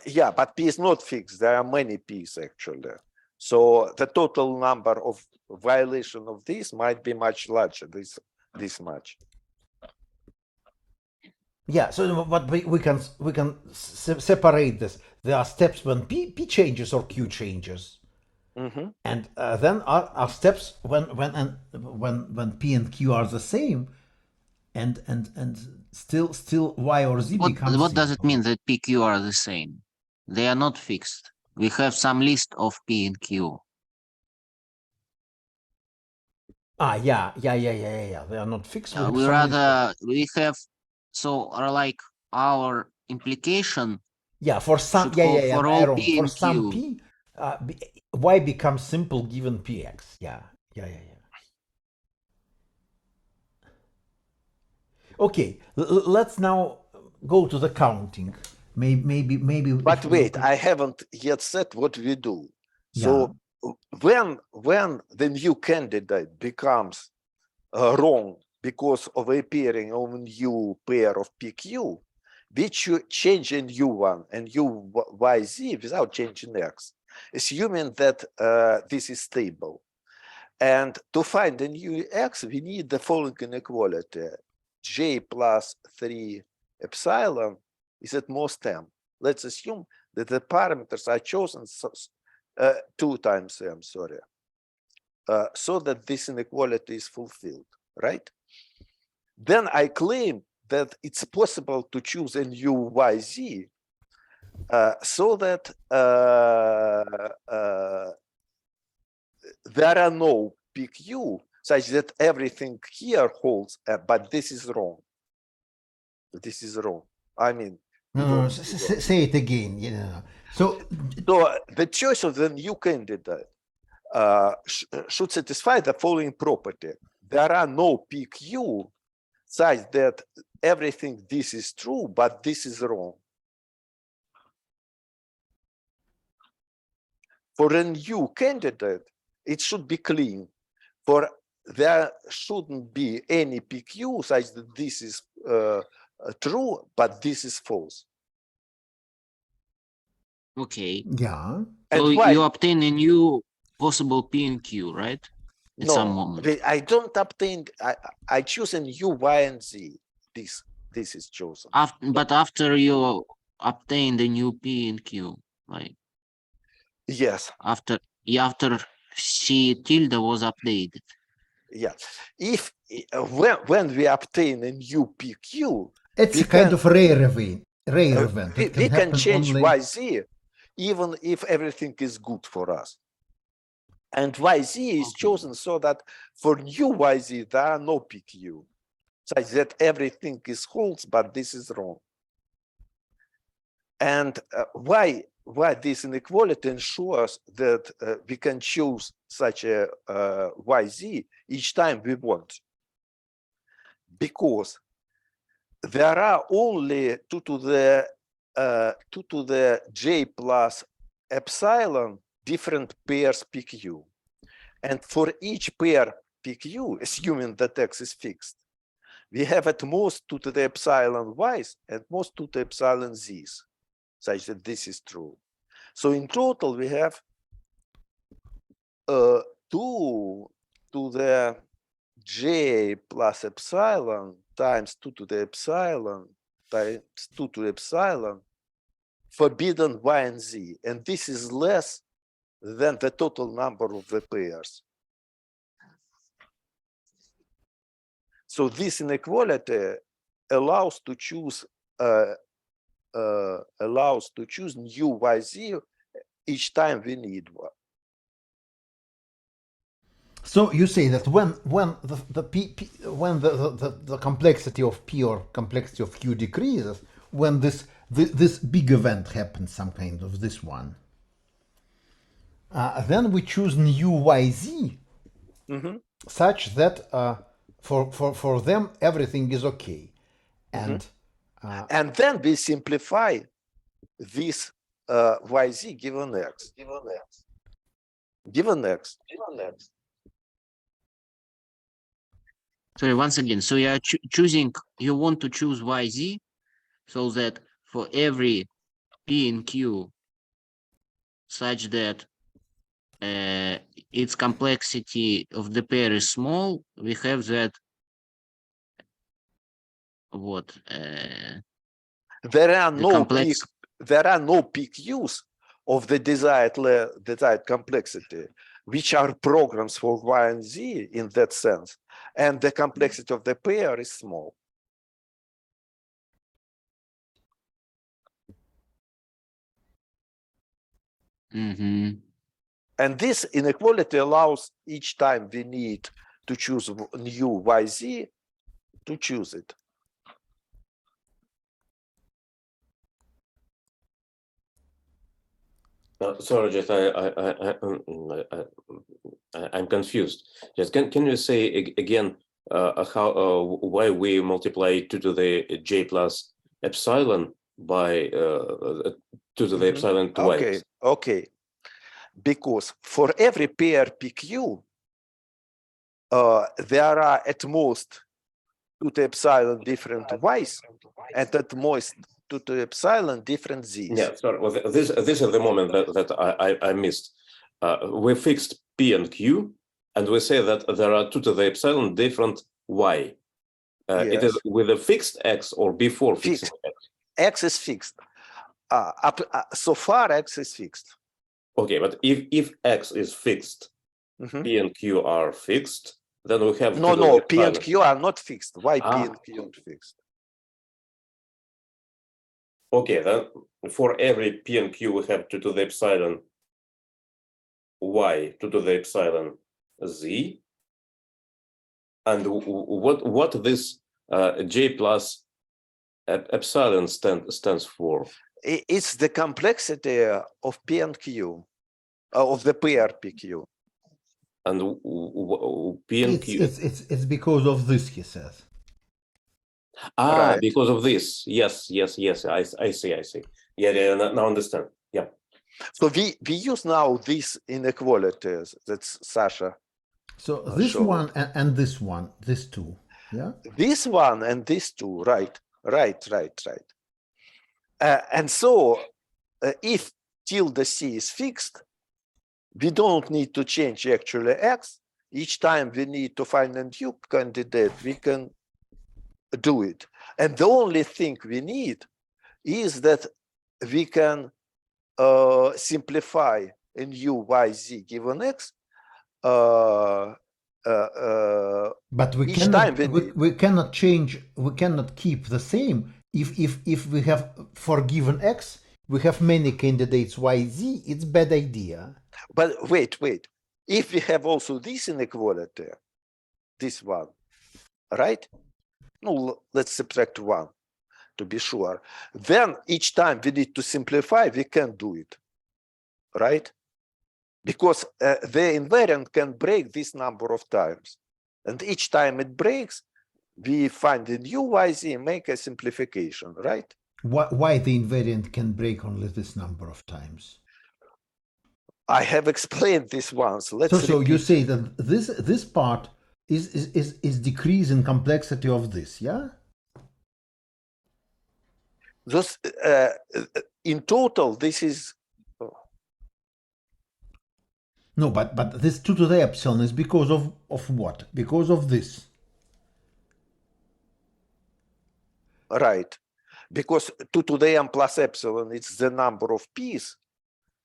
Yeah, but P is not fixed. There are many P's actually. So the total number of violation of this might be much larger, this much. Yeah, so but we can separate this. There are steps when P changes or Q changes. And then are steps when P and Q are the same, and still Y or Z becomes. What does it mean that P, Q are the same? They are not fixed. We have some list of P and Q. Yeah. They are not fixed. We have are like our implication. Yeah, for some. For all P for and some Q. P, Y becomes simple given Px. Yeah. Okay, let's now go to the counting. Maybe. But wait, I haven't yet said what we do. So when the new candidate becomes wrong because of appearing of a new pair of PQ, we should change a new one and new YZ without changing X, assuming that this is stable. And to find a new X, we need the following inequality. J plus 3 epsilon is at most m. Let's assume that the parameters are chosen 2 times m, sorry, so that this inequality is fulfilled, right? Then I claim that it's possible to choose a new YZ so that there are no PQ such that everything here holds, but this is wrong. This is wrong. I mean, no, say it again. So the choice of the new candidate should satisfy the following property. There are no PQ such that everything this is true, but this is wrong. For a new candidate, it should be clean. For there shouldn't be any PQ such that this is true, but this is false. Okay. Yeah. So you obtain a new possible P and Q, right? At some moment. I don't obtain. I choose a new Y and Z. This is chosen. But after you obtain the new P and Q, like yes. After C tilde was updated. yeah. If when we obtain a new PQ, It's we a kind can- of rare event. Rare event. we It can can happen change only. YZ even if everything is good for us. And YZ is chosen so that for new YZ, there are no PQ, such that everything is holds, but this is wrong. And why this inequality ensures that we can choose such a YZ each time we want? Because there are only 2 to the j plus epsilon different pairs PQ. And for each pair PQ, assuming that X is fixed, we have at most 2 to the epsilon y's and most 2 to the epsilon z's, such that this is true. So in total, we have 2 to the j plus epsilon times 2 to the epsilon times 2 to the epsilon forbidden y and z. And this is less than the total number of the pairs. So this inequality allows to choose new YZ each time we need one. So you say that when the complexity of P or complexity of Q decreases, when this big event happens, some kind of this one, then we choose new YZ such that for them everything is okay, and then we simplify this YZ given X. Given X. Sorry, once again, so you are choosing, you want to choose YZ so that for every P and Q such that its complexity of the pair is small, we have that what There are the no complex PQs of the desired complexity, which are programs for Y and Z in that sense, and the complexity of the pair is small. And this inequality allows each time we need to choose new YZ to choose it. Sorry, just I'm confused. Just can you say again how why we multiply 2 to the j plus epsilon by 2 to the epsilon twice? Okay. Because for every pair PQ, there are at most 2 to epsilon different y's and at most 2 to epsilon different z's. Yeah, sorry. Well, this is the moment that I missed. We fixed P and Q, and we say that there are 2 to the epsilon different y. It is with a fixed x or before fixing x? X is fixed. So far, X is fixed. Okay, but if x is fixed, P and Q are fixed, then we have no, P and Q are not fixed. Why P and Q are fixed? Okay, then for every P and Q we have 2 to the epsilon y, 2 to the epsilon z, and what this j plus epsilon stands for? It's the complexity of P and Q, of the pair PQ. And P and Q. It's because of this, he says. Right. Because of this. Yes. I see. Yeah, now understand. Yeah. So we use now these inequalities. That's Sasha. So this one and this one, these two. Yeah. This one and these two. Right. And so if tilde C is fixed, we don't need to change actually X. Each time we need to find a new candidate, we can do it. And the only thing we need is that we can simplify a new YZ given X But we each cannot time we cannot change, we cannot keep the same if we have for given x we have many candidates yz, it's bad idea. but wait, if we have also this inequality, this one, right? No, let's subtract one to be sure. Then each time we need to simplify, we can do it, right? Because the invariant can break this number of times. And each time it breaks, we find a new yz, make a simplification, right? Why the invariant can break only this number of times? I have explained this once. Let's So you repeat. say that this part is decrease in complexity of this, yeah? Those, in total, this is No, but this 2 to the epsilon is because of what? Because of this. right. Because 2 to the m plus epsilon is the number of p's,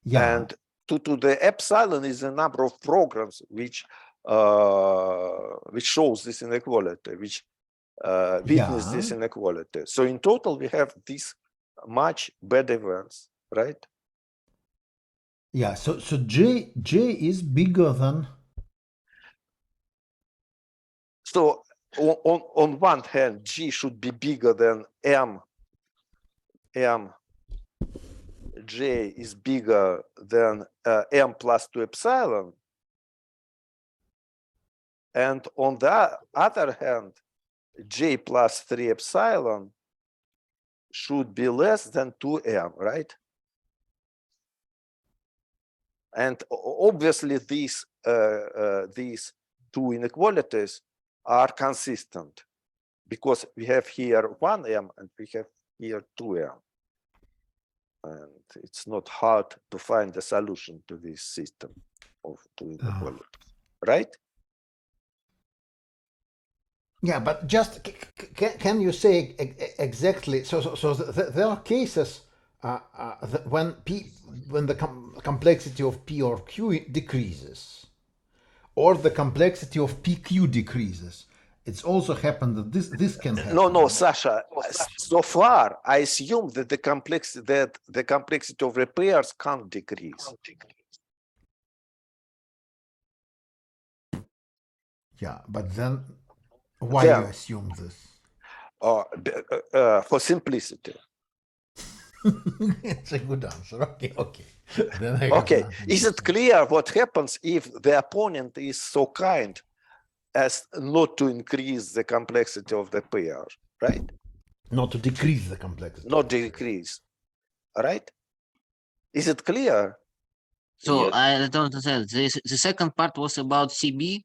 Yeah. and 2 to the epsilon is the number of programs which shows this inequality, which witness this inequality. So in total, we have these much bad events, right? Yeah. So J is bigger than. So on one hand, G should be bigger than M. J is bigger than M plus 2 epsilon. And on the other hand, J plus 3 epsilon should be less than 2M, right? And obviously these two inequalities are consistent because we have here 1M and we have here 2M. And it's not hard to find a solution to this system of two inequalities, right? Yeah, but just can you say exactly? So there are cases when the complexity of P or Q decreases, or the complexity of PQ decreases. It's also happened that this can happen. No, Sasha. So far, I assume that the complexity of repairs can't decrease. Yeah, but then why you assume this? For simplicity. It's a good answer. Okay. Then I Okay. Is it clear what happens if the opponent is so kind as not to increase the complexity of the pair, right? Not to decrease the complexity. Not decrease, right? Is it clear? So Yes. I don't understand. The second part was about CB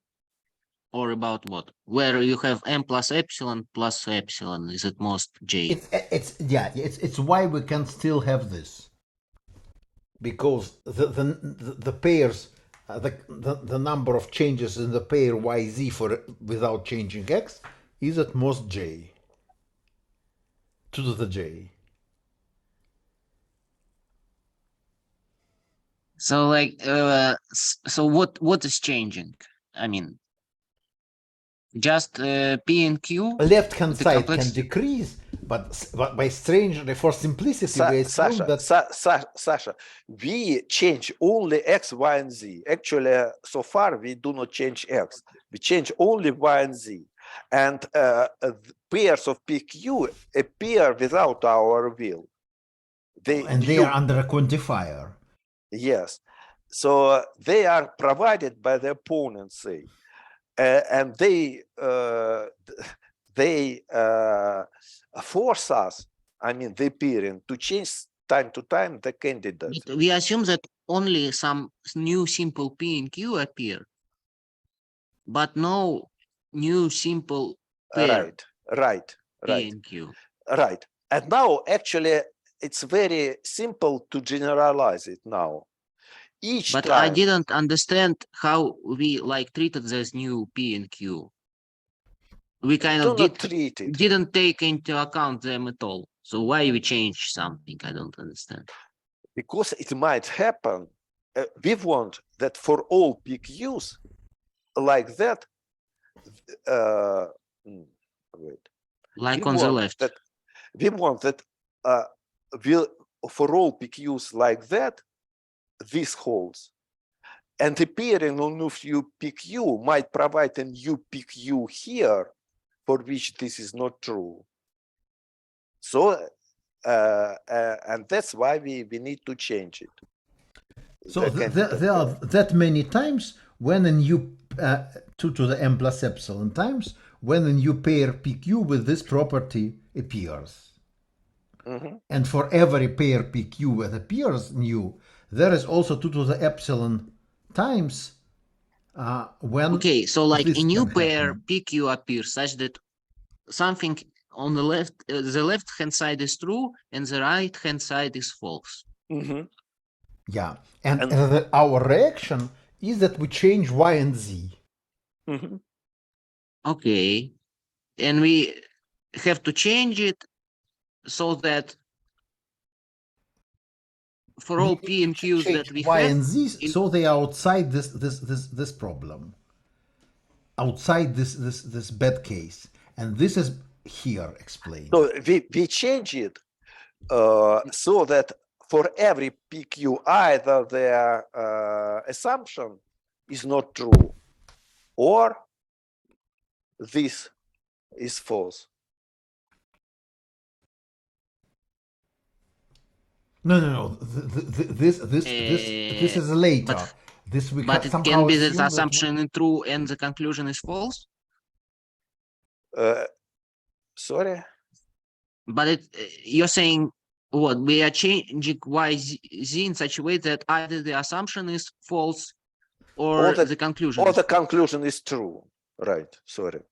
or about what? Where you have M plus epsilon is at most J. It's why we can still have this, because the pairs, the number of changes in the pair YZ without changing X is at most J, 2 to the J. So like so what is changing? I mean, just P and Q. Left hand The side can complexity- decrease, but by strangely, for simplicity, we assume that Sasha, we change only X, Y, and Z. Actually, so far we do not change X. We change only Y and Z. And pairs of PQ appear without our will. they are under a quantifier. Yes. So they are provided by the opponent, say, and they force us, I mean, the parent, to change time to time the candidate. But we assume that only some new simple P and Q appear, but no new simple pair Right. P and Q. Right. And now, actually, it's very simple to generalize it now. But I didn't understand how we like treated this new P and Q. We kind of didn't take into account them at all. So why we change something? I don't understand. Because it might happen. We want that for all PQs like that, wait. Like We on the want left. that we want that will for all PQs like that, this holds. And appearing on new PQ might provide a new PQ here for which this is not true. So and that's why we need to change it. So there are that many times when a new 2 to the m plus epsilon times when a new pair PQ with this property appears. Mm-hmm. And for every pair PQ that appears new, there is also 2 to the epsilon times when Okay, so like this a new can pair happen. PQ appears such that something on the left hand side is true and the right hand side is false. Mm-hmm. Yeah, and our reaction is that we change y and z. Mm-hmm. Okay, and we have to change it so that for all P and Qs Change that we y have, and z so they are outside this problem, outside this bad case, and this is here explained. So we change it so that for every PQ, either their assumption is not true or this is false. No. This is later. This we but it somehow can be that assume assumption is true and the conclusion is false. Sorry? But you're saying what? We are changing y z in such a way that either the assumption is false or the conclusion Or is the false. conclusion is true. Right. Sorry.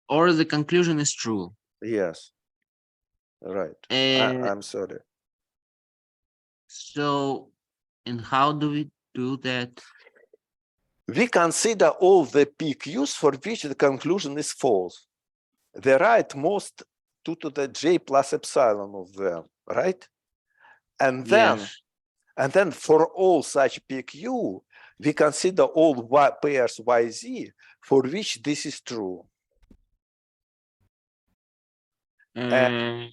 Or the conclusion is true. Yes. Right. I'm sorry. So, and how do we do that? We consider all the PQs for which the conclusion is false. The rightmost 2 to the j plus epsilon of them, right? And then for all such PQ, we consider all pairs YZ for which this is true. And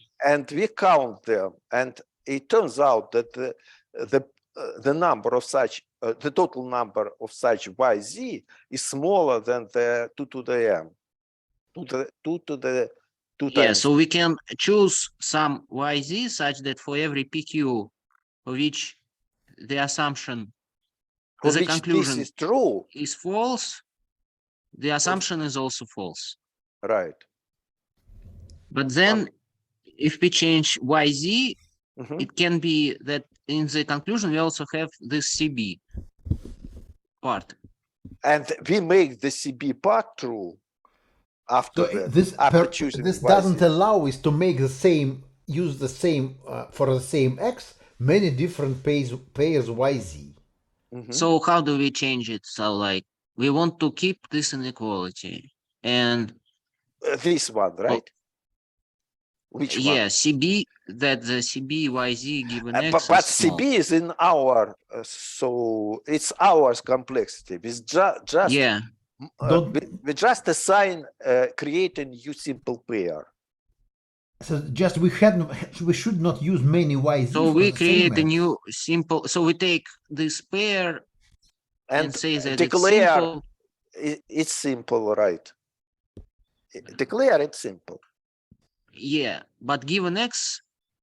we count them, and it turns out that the number of such the total number of such YZ is smaller than the 2 to the m. 2 to the 2 Yeah, times. so we can choose some YZ such that for every PQ for which the assumption, For the which conclusion this is true. is false, the assumption is also false. Right. But then if we change YZ, it can be that in the conclusion we also have this CB part. And we make the CB part true after So that. this Choosing this YZ. doesn't allow us to make the same, use the same for the same x many different pairs YZ. So how do we change it? So like we want to keep this inequality and this one, right? Which yeah, one? CB, that the CB YZ given x But is small. CB is in our, so it's ours complexity. It's just Yeah. we just assign create a new simple pair. So just we should not use many YZ. So for we the create same a x. new simple. So we take this pair and say that declare it's simple. It's simple, right? Declare it simple. Yeah, but given x,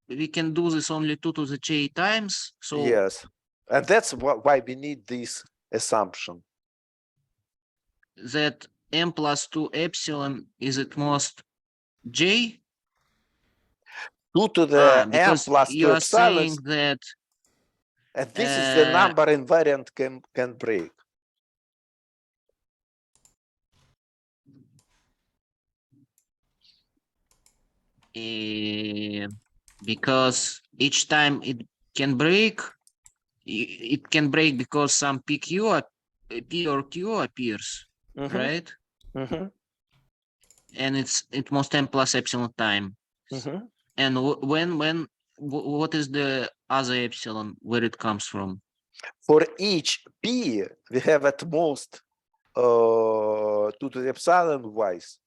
we can do this only 2 to the j times. So yes, and that's why we need this assumption. That m plus 2 epsilon is at most j. 2 to the m plus 2 you are epsilon. saying that, and this is the number invariant can break. Because each time it can break because some P or Q appears, right? And it must m plus epsilon time. And what is the other epsilon where it comes from? For each P, we have at most 2 to the epsilon y's.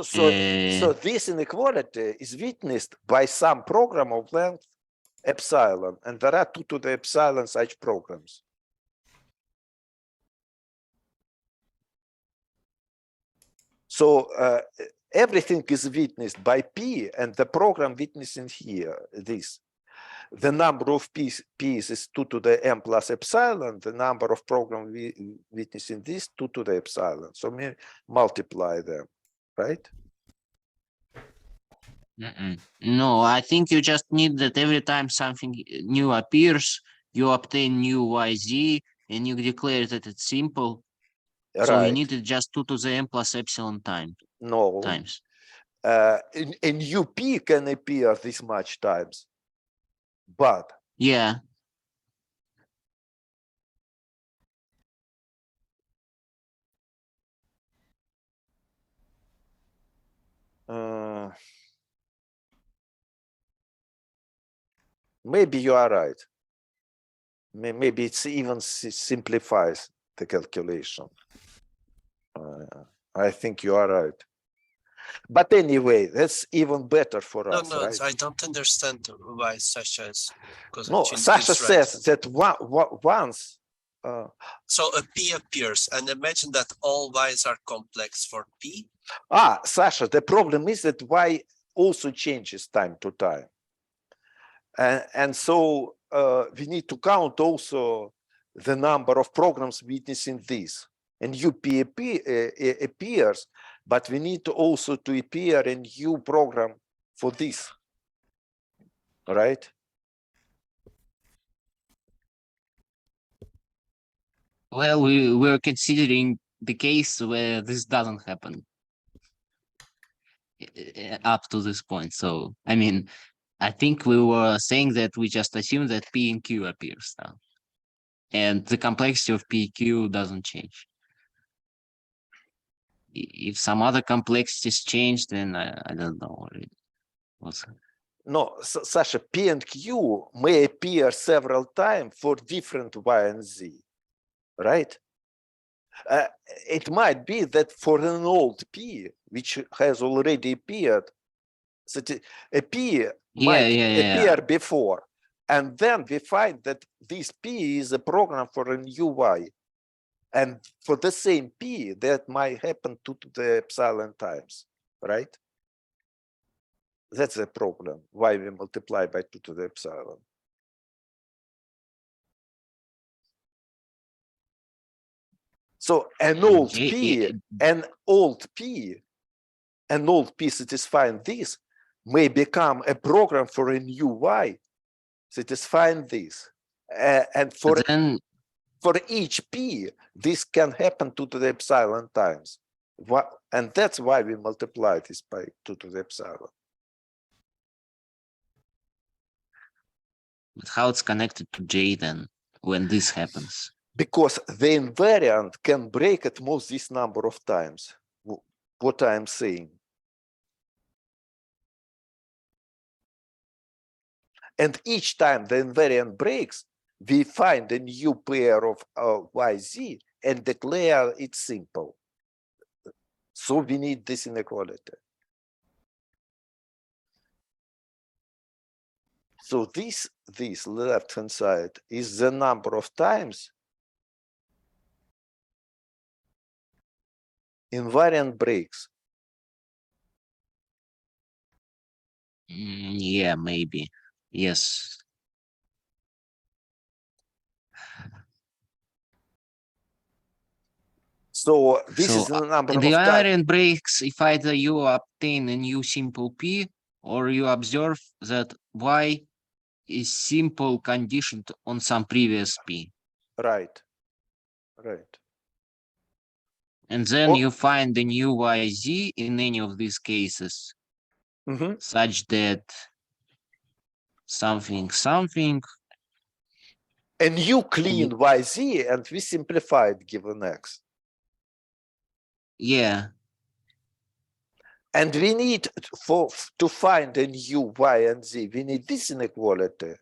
So this inequality is witnessed by some program of length epsilon, and there are 2 to the epsilon such programs. So everything is witnessed by P, and the program witnessing here this. The number of P's is 2 to the m plus epsilon. The number of program witnessing this 2 to the epsilon. So we multiply them, right? No, I think you just need that every time something new appears, you obtain new YZ and you declare that it's simple. So you need it just 2 to the m plus epsilon times. A new P can appear this much times, but yeah. Maybe you are right. Maybe it's even simplifies the calculation. I think you are right. But anyway, that's even better for us, no, right? I don't understand why Sasha is. No, Sasha says that once. So a P appears, and imagine that all Y's are complex for P. Sasha, the problem is that Y also changes time to time. And so we need to count also the number of programs witnessing this. And UP appears, but we need to also to appear a new program for this, right? Well, we're considering the case where this doesn't happen up to this point. So, I mean, I think we were saying that we just assume that P and Q appears now. And the complexity of PQ doesn't change. If some other complexities change, then I don't know. No, Sasha, P and Q may appear several times for different Y and Z, right? It might be that for an old P, which has already appeared, that a P might appear before, and then we find that this P is a program for a new Y. And for the same P, that might happen 2 to the epsilon times, right? That's the problem, why we multiply by 2 to the epsilon. So an old P satisfying this may become a program for a new Y satisfying this. And for each P, this can happen 2 to the epsilon times. And that's why we multiply this by 2 to the epsilon. But how it's connected to J then, when this happens? Because the invariant can break at most this number of times, what I'm saying. And each time the invariant breaks, we find a new pair of YZ and declare it simple. So we need this inequality. So this left-hand side is the number of times invariant breaks. Yeah, maybe. Yes. So this is the number of times. The invariant breaks if either you obtain a new simple P or you observe that Y is simple conditioned on some previous P. Right. And then you find the new YZ in any of these cases, such that something. A new clean YZ, and we simplified given X. Yeah. And we need to find a new y and z, we need this inequality.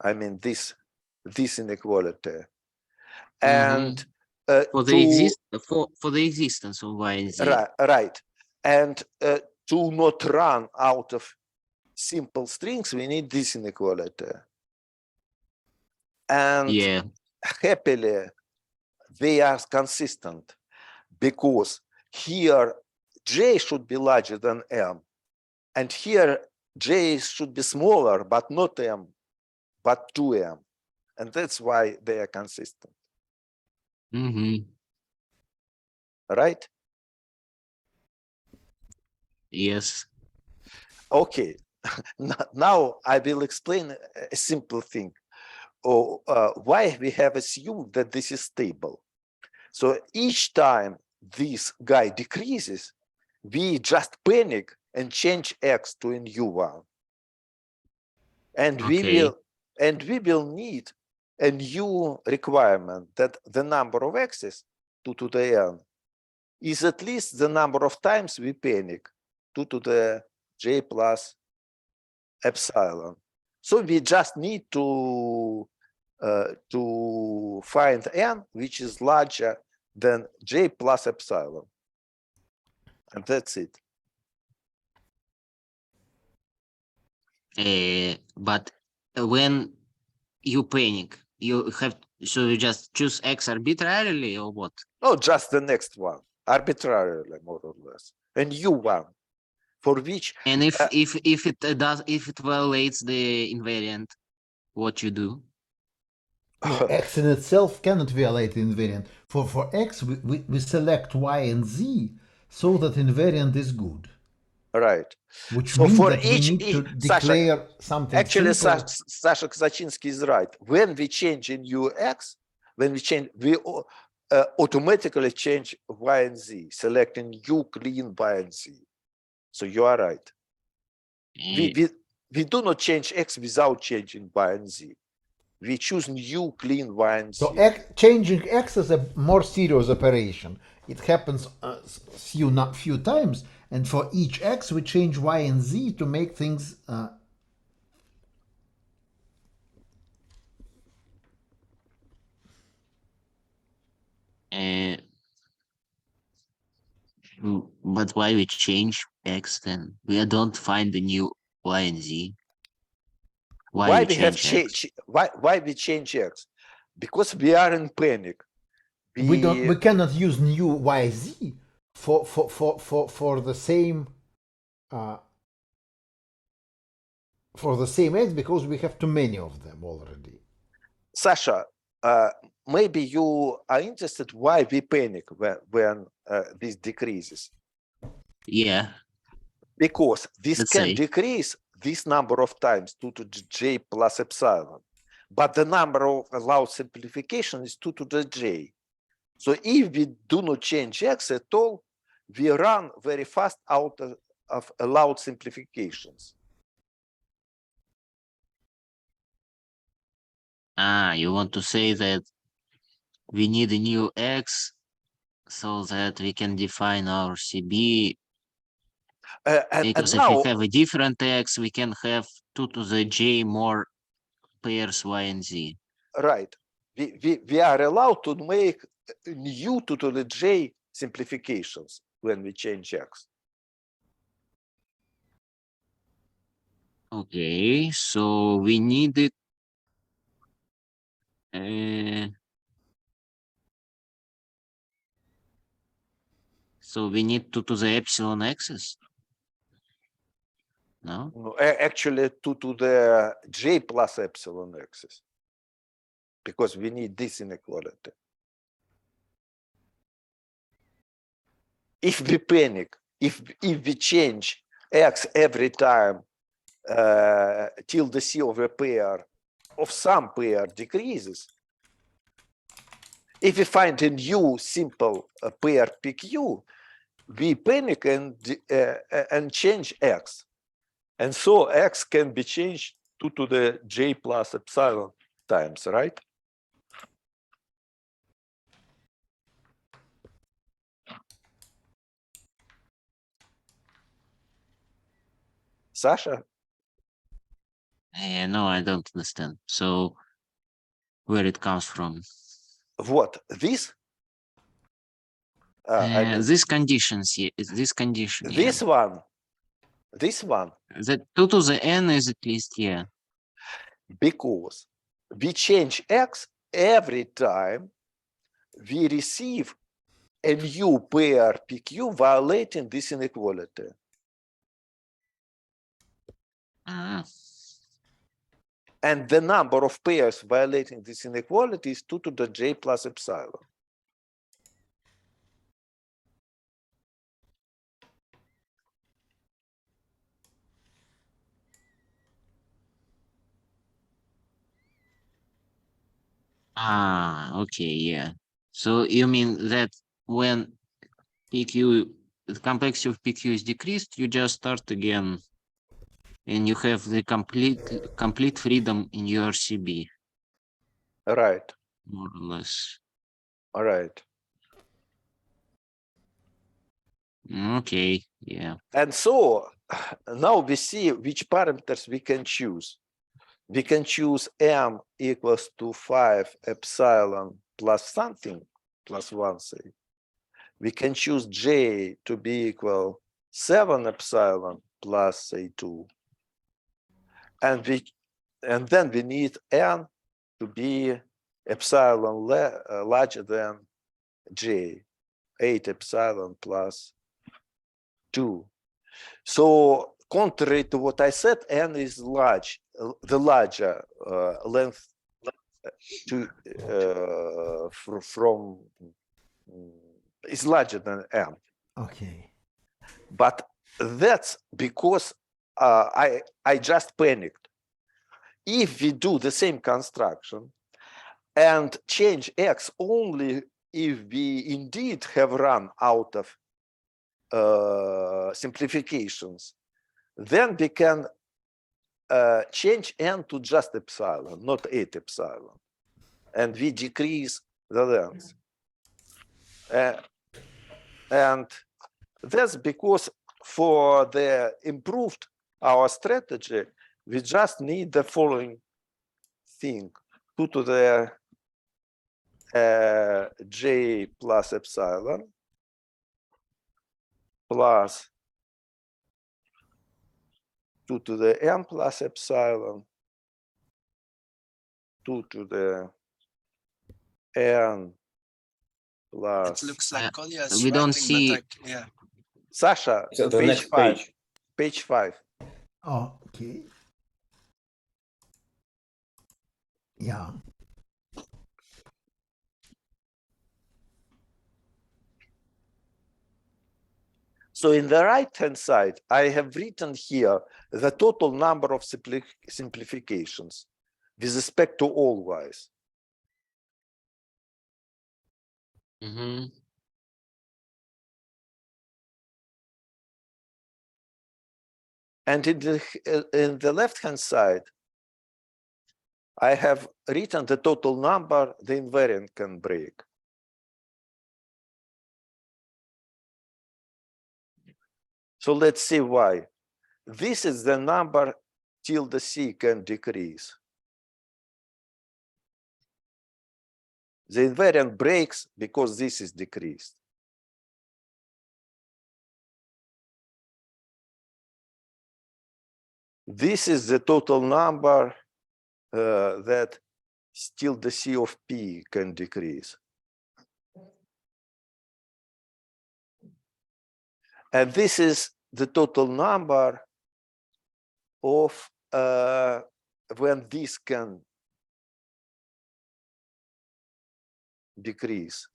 I mean this inequality. And for the existence of y and z. right. And to not run out of simple strings, we need this inequality. And Yeah. happily, they are consistent because here j should be larger than m, and here j should be smaller, but not m, but 2m, and that's why they are consistent. Right? Yes. Okay. Now I will explain a simple thing. Why we have assumed that this is stable. So each time this guy decreases, we just panic and change x to a new one. And we will need a new requirement that the number of x's 2 to the n is at least the number of times we panic 2 to the j plus epsilon. So we just need to find n which is larger than j plus epsilon, and that's it. But when you panic, you just choose x arbitrarily or what? No, just the next one, arbitrarily, more or less, a new one for which. And if it violates the invariant, what you do? No, x in itself cannot violate the invariant. For x, we select y and z so that invariant is good. Right. Which So means for that each, we need to declare something actually, simple. Sasha Kazachinsky is right. When we change a new x, we automatically change y and z, selecting new clean y and z. So you are right. We do not change x without changing y and z. We choose new clean y and z. So changing x is a more serious operation. It happens few times, and for each x we change y and z to make things But why we change x then? We don't find the new y and z. Why we change x? Because we are in panic. We cannot use new y z for the same x because we have too many of them already. Sasha, maybe you are interested why we panic when this decreases. Yeah. Because this can decrease this number of times 2 to the j plus epsilon, but the number of allowed simplification is 2 to the j. So if we do not change x at all, we run very fast out of allowed simplifications. You want to say that we need a new x so that we can define our CB. Because if we have a different x, we can have 2 to the j more pairs y and z. Right. We are allowed to make new 2 to the j simplifications when we change x. Okay, so we need it. So we need 2 to the epsilon x's? No? Actually 2 to the j plus epsilon x's, because we need this inequality. If we panic, if we change x every time till the C of a pair of some pair decreases, if we find a new simple pair PQ, we panic and change x. And so x can be changed 2 to the j plus epsilon times, right? Sasha? No, I don't understand. So where it comes from? What? This? I mean, These conditions, yeah, this condition, yeah. this one. This one. The 2 to the n is at least, yeah. Because we change x every time we receive a new pair PQ violating this inequality. Ah, And the number of pairs violating this inequality is 2 to the j plus epsilon. okay, yeah. So you mean that when PQ, the complexity of PQ is decreased, you just start again and you have the complete freedom in your CB, Right. more or less. All right. Okay, yeah. And so now we see which parameters we can choose. We can choose m equals to 5 epsilon plus something, plus 1, say. We can choose j to be equal 7 epsilon plus, say, 2. And then we need n to be epsilon larger than j, 8 epsilon plus 2. So contrary to what I said, n is large, the larger length to from is larger than m. Okay. But that's because I just panicked. If we do the same construction and change x only if we indeed have run out of simplifications, then we can change n to just epsilon, not 8 epsilon, and we decrease the length. And that's because for the improved our strategy, we just need the following thing: 2 to the j plus epsilon plus 2 to the m plus epsilon, 2 to the n plus. It looks like Kolya is we don't writing, see- but yeah. Sasha, So the page next 5. page. Page 5. Okay. Yeah. So in the right-hand side, I have written here the total number of simplifications with respect to all y's. Mhm. And in the left-hand side, I have written the total number the invariant can break. So let's see why. This is the number tilde c can decrease. The invariant breaks because this is decreased. This is the total number that tilde c of p can decrease. And this is the total number of when this can decrease.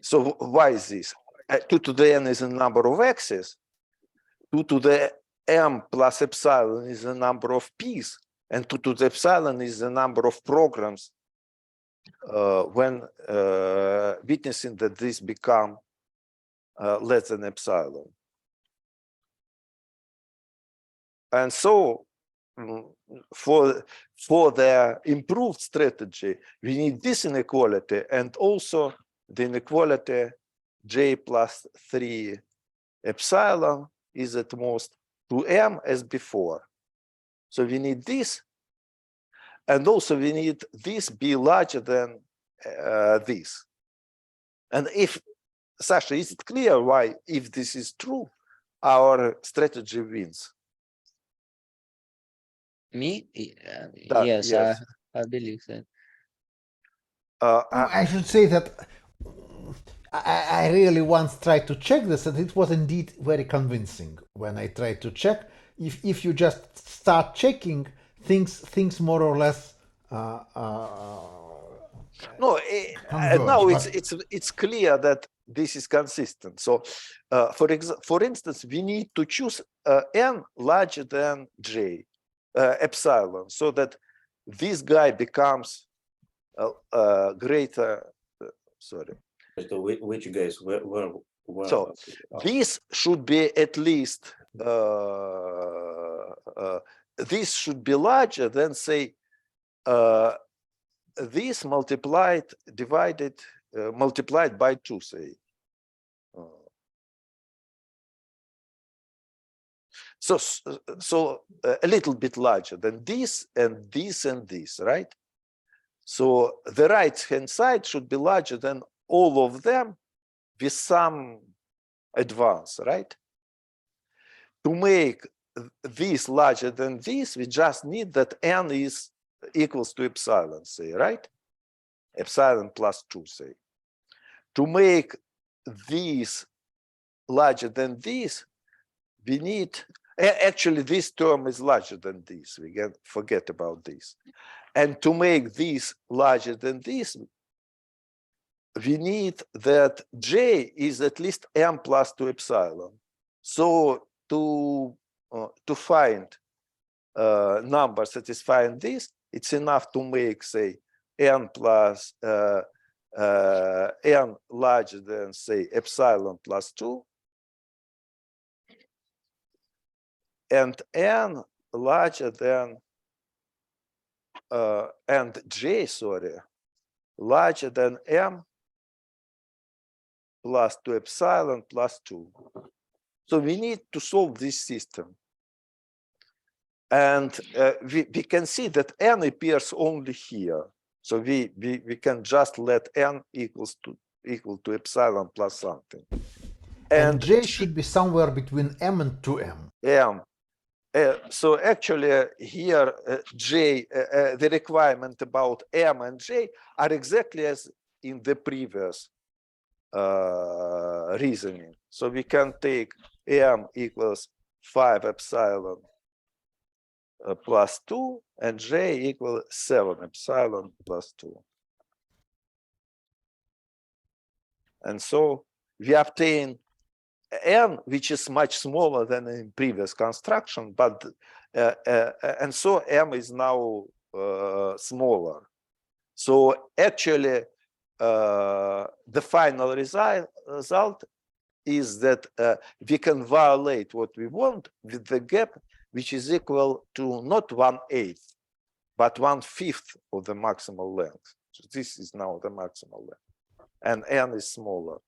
So why is this? 2 to the n is a number of x's. 2 to the m plus epsilon is the number of p's. And 2 to the epsilon is the number of programs when witnessing that this become less than epsilon. And so for the improved strategy, we need this inequality and also the inequality j plus 3 epsilon is at most 2m as before. So we need this, and also we need this be larger than this. And if, Sasha, is it clear why, if this is true, our strategy wins? Me? That- Yes, yes. I believe that. I should say that I really once tried to check this, and it was indeed very convincing when I tried to check. If you just start checking, things more or less No, converge. now But it's clear that this is consistent. So, for instance, we need to choose n larger than j, epsilon, so that this guy becomes greater. Sorry. So which guys? Where So this should be at least this should be larger than, say, this multiplied by 2, say. So a little bit larger than this and this and this, right? So the right hand side should be larger than all of them with some advance, right? To make this larger than this, we just need that n is equals to epsilon, say, right? Epsilon plus 2, say. To make this larger than this, we need, actually this term is larger than this, we can forget about this. And to make this larger than this, we need that j is at least m plus 2 epsilon. So to find number satisfying this, it's enough to make, say, n plus n larger than, say, epsilon plus 2, and n larger than and j, sorry, larger than m plus 2 epsilon plus 2. So we need to solve this system. And we can see that n appears only here. So we can just let n equal to epsilon plus something. and j should be somewhere between m and 2m. M. So actually here j, the requirement about m and j are exactly as in the previous reasoning. So we can take m equals 5 epsilon plus 2 and j equals 7 epsilon plus 2. And so we obtain n, which is much smaller than in previous construction, but and so m is now smaller. So actually, the final result is that we can violate what we want with the gap, which is equal to not 1/8, but 1/5 of the maximal length. So this is now the maximal length, and n is smaller.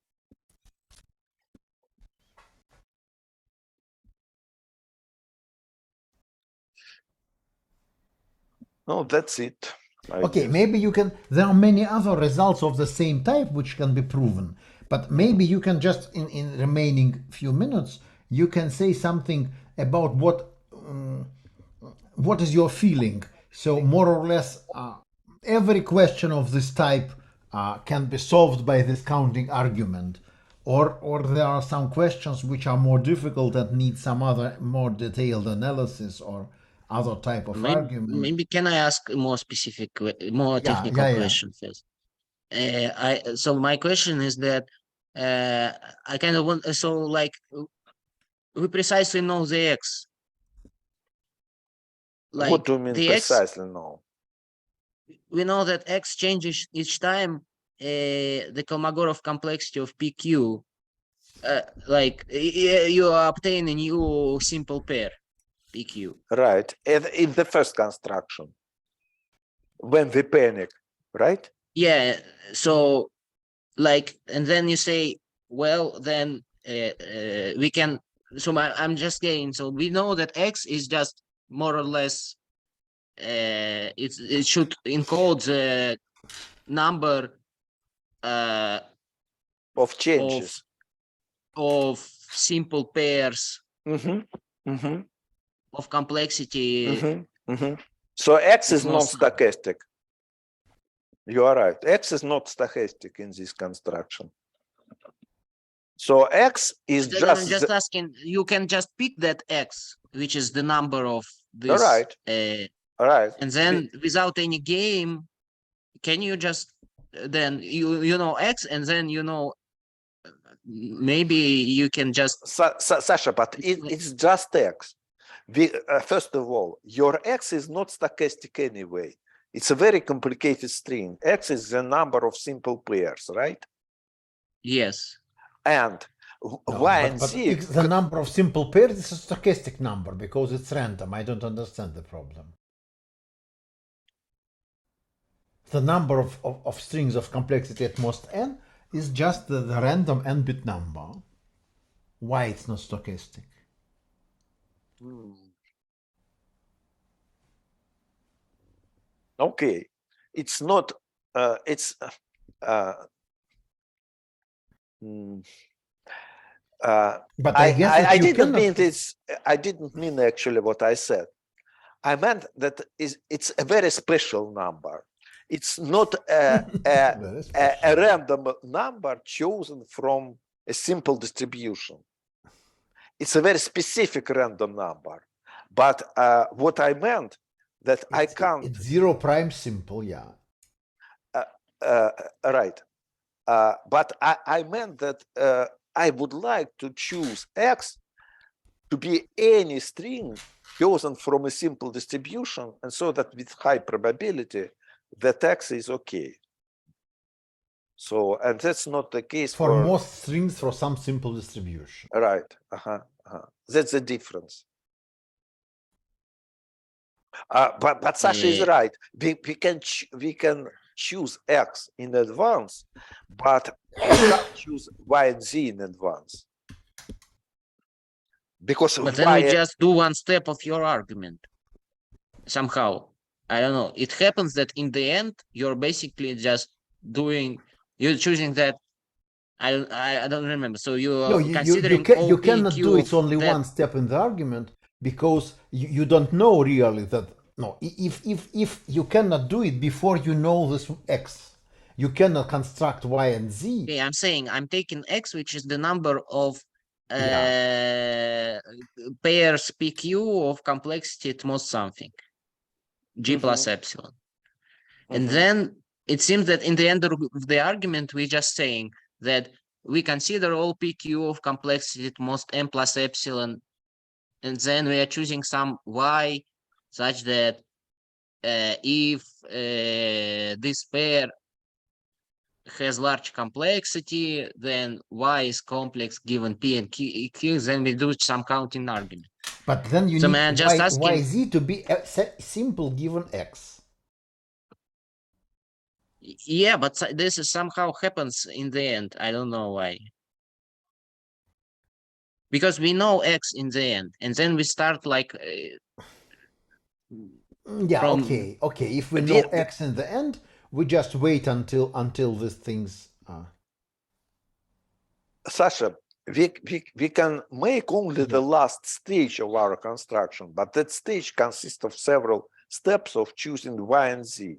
No, that's it. Okay, maybe you can, there are many other results of the same type which can be proven, but maybe you can just, in remaining few minutes, you can say something about what is your feeling. So more or less, every question of this type can be solved by this counting argument, or there are some questions which are more difficult and need some other more detailed analysis or other type of argument. Maybe can I ask a more specific, more technical question first? So my question is that I kind of want, so like we precisely know the x. Like what do you mean precisely know? We know that x changes each time the Kolmogorov complexity of PQ. Like you obtain a new simple pair PQ. Right, and in the first construction, when we panic, right? Yeah, so like, and then you say well, then we can. So I'm just saying. So we know that X is just more or less. It should encode the number Of changes. of simple pairs Mm-hmm. of complexity. So X is It's not non-stochastic. You are right. X is not stochastic in this construction. So X is Then I'm just just asking. You can just pick that X, which is the number of this. Right. right. And then without any game, can you just then you know X, and then you know maybe you can just Sasha, but it's just X. First of all, your X is not stochastic anyway. It's a very complicated string. X is the number of simple pairs, right? yes. And No, Y and but Z. the number of simple pairs is a stochastic number because it's random. I don't understand the problem. The number of strings of complexity at most n is just the random n-bit number. Why it's not stochastic? Okay, it's not. It's. But I guess that I you didn't cannot... mean this. I didn't mean actually what I said. I meant that it's a very special number. It's not a random number chosen from a simple distribution. It's a very specific random number. But what I meant that I can't. It's zero prime simple, yeah. Right. But I meant that I would like to choose X to be any string chosen from a simple distribution, and so that with high probability that X is okay. So, and that's not the case for most strings for some simple distribution. Right. That's the difference. But Sasha is right. We can choose X in advance, but we can't choose Y and Z in advance. Because but then we just do one step of your argument. Somehow, I don't know. It happens that in the end, you're basically just you're choosing that. I don't remember. So you're considering you cannot do it's only one step in the argument because you don't know really that. No, if you cannot do it before you know this X, you cannot construct Y and Z. Okay, I'm saying I'm taking X, which is the number of pairs PQ of complexity at most something, G plus epsilon. And then it seems that in the end of the argument, we're just saying that we consider all PQ of complexity at most M plus epsilon, and then we are choosing some Y such that if this pair has large complexity, then Y is complex given P and Q, then we do some counting argument. But then you need YZ to be simple given X. Yeah, but this is somehow happens in the end. I don't know why. Because we know X in the end, and then we start like... yeah, okay. If we know X in the end, we just wait until these things are... Sasha, we can make only the last stage of our construction, but that stage consists of several steps of choosing Y and Z.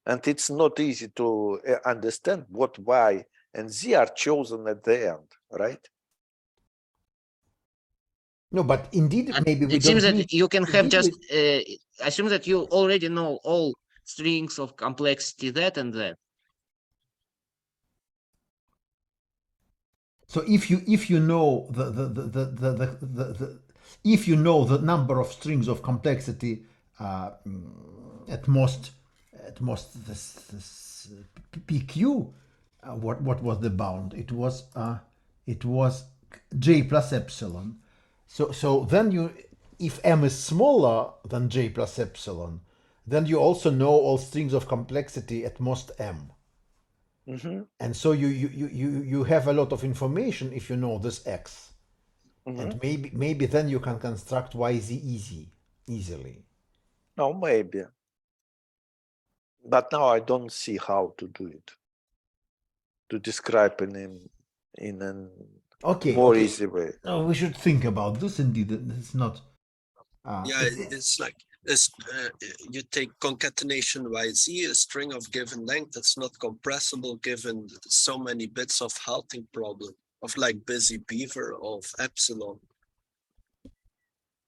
And it's not easy to understand what Y and Z are chosen at the end, right? No, but indeed, maybe we it seems that you can have just assume that you already know all strings of complexity that and that. So if you know if you know the number of strings of complexity at most this PQ, what was the bound? It was J plus epsilon. So then if M is smaller than J plus epsilon, then you also know all strings of complexity at most M. Mhm, And so you have a lot of information if you know this X. mhm. And maybe then you can construct YZ easily. No, maybe. But now I don't see how to do it. To describe in an Okay, more okay. easy way. No, we should think about this indeed. It's not. Yeah, it's like this. You take concatenation YZ, a string of given length that's not compressible given so many bits of halting problem of like busy beaver of epsilon.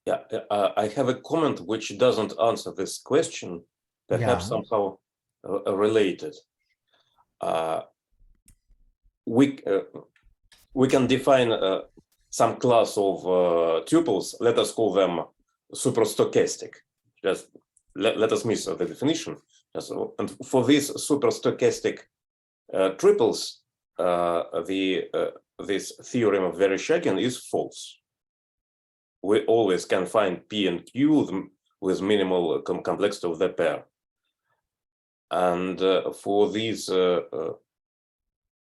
Yeah, I have a comment which doesn't answer this question, perhaps Yeah. somehow related. We can define some class of tuples. Let us call them superstochastic. Just let us miss the definition. And for these superstochastic triples, this theorem of Vereshchagin is false. We always can find P and Q with minimal complexity of the pair. And for these,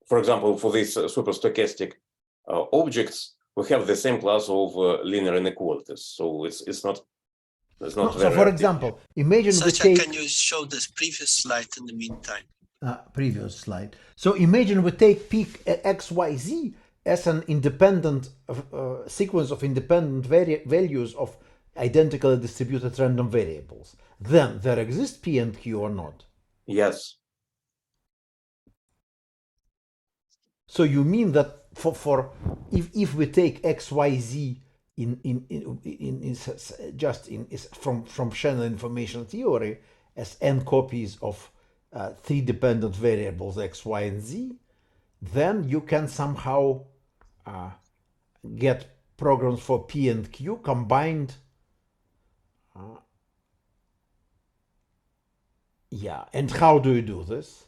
for example, for these superstochastic objects, we have the same class of linear inequalities. So it's not No, very. so for example, imagine we Satya, take can you show this previous slide in the meantime? previous slide. So imagine we take peak XYZ as an independent sequence of independent values of identically distributed random variables. Then there exists P and Q or not? Yes. So you mean that for if we take XYZ from Shannon information theory as n copies of three dependent variables x, y, and z, then you can somehow get programs for P and Q combined. Yeah, and how do you do this?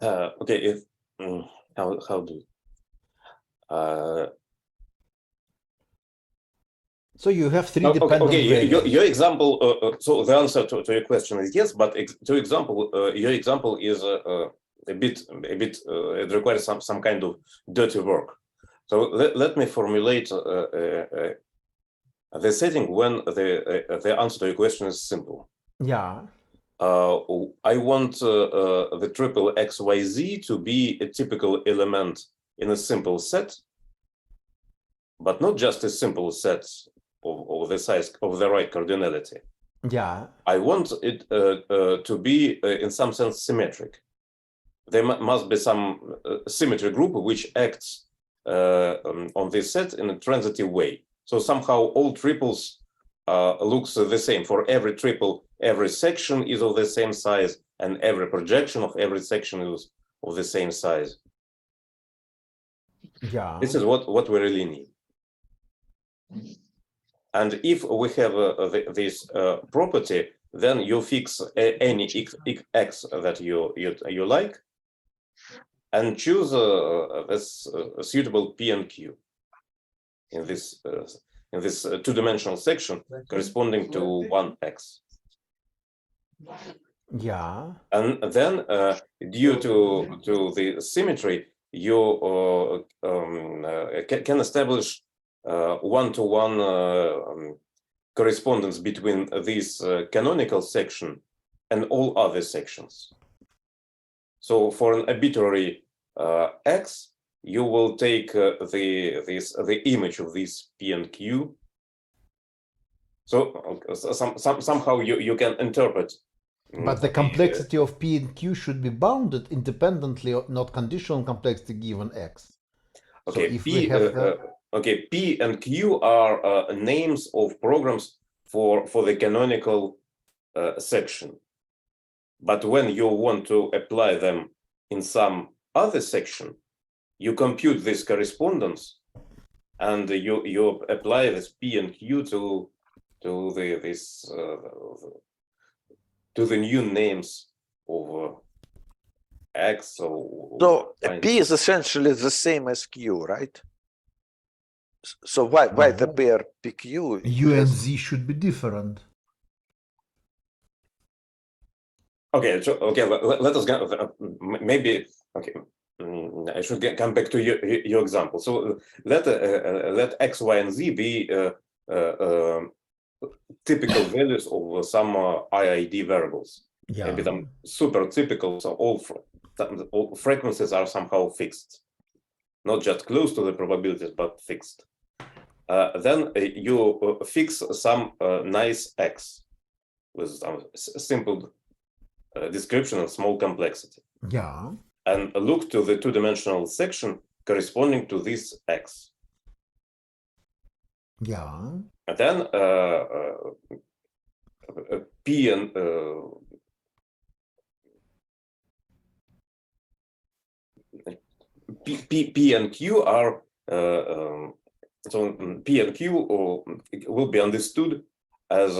Okay. How do? So you have three dependent variables. Your example. So the answer to your question is yes, but your example is a bit. It requires some kind of dirty work. So let me formulate the setting when the answer to your question is simple. Yeah. I want the triple XYZ to be a typical element in a simple set, but not just a simple set of the size of the right cardinality. Yeah. I want it to be in some sense symmetric. There must be some symmetry group which acts on this set in a transitive way. So somehow all triples looks the same. For every triple, every section is of the same size, and every projection of every section is of the same size. Yeah. This is what we really need. And if we have this property, then you fix any x that you like, and choose this suitable P and Q in this two-dimensional section corresponding to 1x. Yeah. And then, due to the symmetry, you can establish one-to-one correspondence between this canonical section and all other sections. So for an arbitrary x, you will take the image of this P and Q. So somehow you can interpret. But the complexity of P and Q should be bounded independently, not conditional complexity given X. Okay, so if we have okay, P and Q are names of programs for the canonical section. But when you want to apply them in some other section, you compute this correspondence, and you apply this P and Q to the new names of X. So P is essentially the same as Q, right? So why the pair PQ? U and Z should be different. Okay, so let us go. Maybe okay. I should come back to your example. So let x, y, and z be typical values of some IID variables. Yeah. Maybe some super typical. So all frequencies are somehow fixed, not just close to the probabilities, but fixed. Then you fix some nice x with some simple description and small complexity. Yeah. And look to the two-dimensional section corresponding to this x. Yeah. And then P and P and Q are so P and Q will be understood as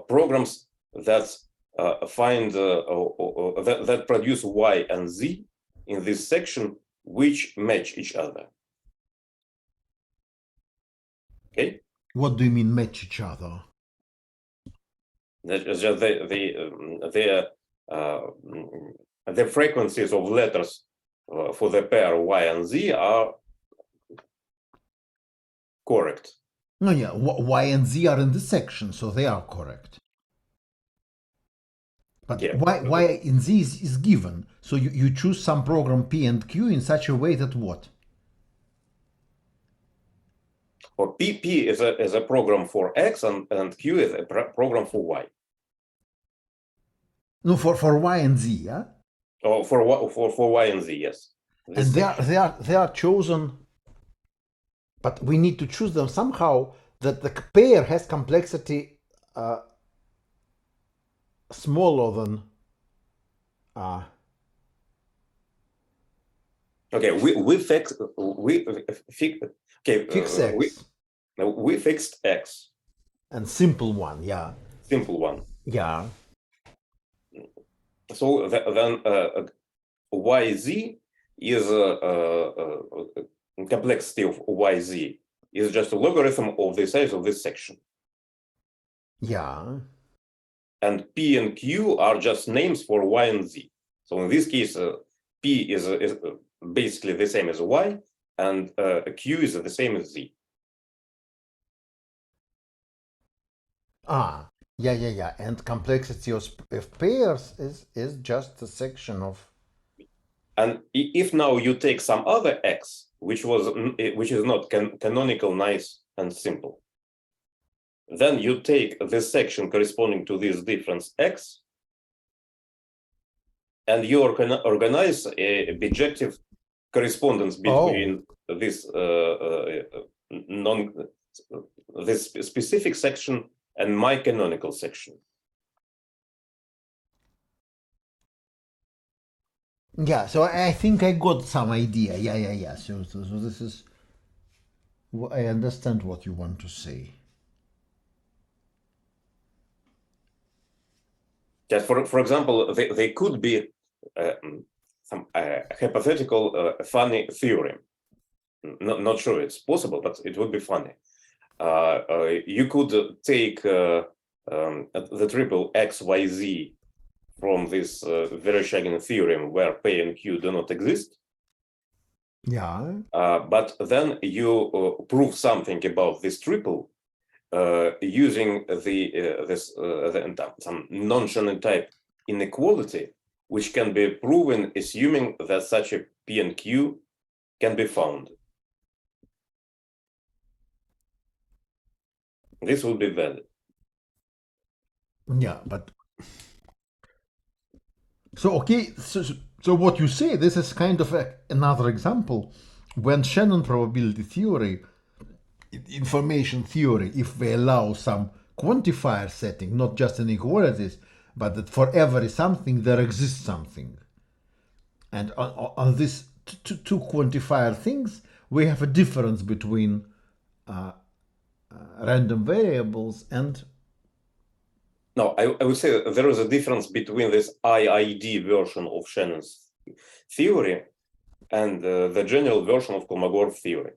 programs that find that produce Y and Z in this section which match each other. Okay. What do you mean match each other? The frequencies of letters for the pair Y and Z are correct. No, yeah, Y and Z are in this section, so they are correct. But Yeah. Y and Z is given, so you choose some program P and Q in such a way that what? Or P is a program for X and Q is a program for Y. No, for Y and Z, yeah. Oh, for Y and Z, yes. And they are chosen, but we need to choose them somehow that the pair has complexity smaller than. Okay, we fixed X. We fixed X. And simple one, yeah. Simple one. Yeah. So then YZ is complexity of YZ is just a logarithm of the size of this section. Yeah. And P and Q are just names for Y and Z. So in this case, P is basically the same as Y, and Q is the same as Z. Yeah. And complexity of pairs is just a section of. And if now you take some other X, which is not canonical, nice, and simple, then you take this section corresponding to this difference X, and you organize a bijective correspondence between this this specific section and my canonical section. Yeah, so I think I got some idea. Yeah. So this is. I understand what you want to say. Just for example, they could be some hypothetical funny theorem. Not sure it's possible, but it would be funny. You could take the triple XYZ from this Vereshchagin theorem where P and Q do not exist. Yeah. But then you prove something about this triple using some non-Shannon type inequality, which can be proven assuming that such a P and Q can be found. This will be valid. Yeah, but so okay, so what you say, this is kind of another example when Shannon probability theory, information theory, if we allow some quantifier setting, not just inequalities, but that for every something there exists something, and on this two quantifier things, we have a difference between random variables and. No, I would say there is a difference between this IID version of Shannon's theory and the general version of Kolmogorov theory.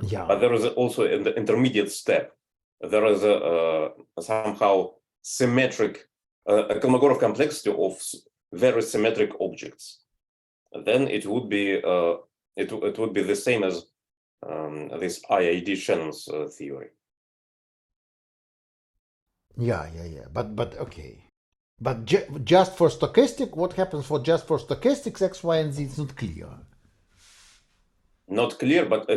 Yeah. But there is also an intermediate step. There is a somehow symmetric a Kolmogorov complexity of very symmetric objects, then it would be it would be the same as this IID Shannon's theory. Yeah. But okay. But just for stochastic, what happens for just for stochastics X, Y, and Z? It's not clear. Not clear, but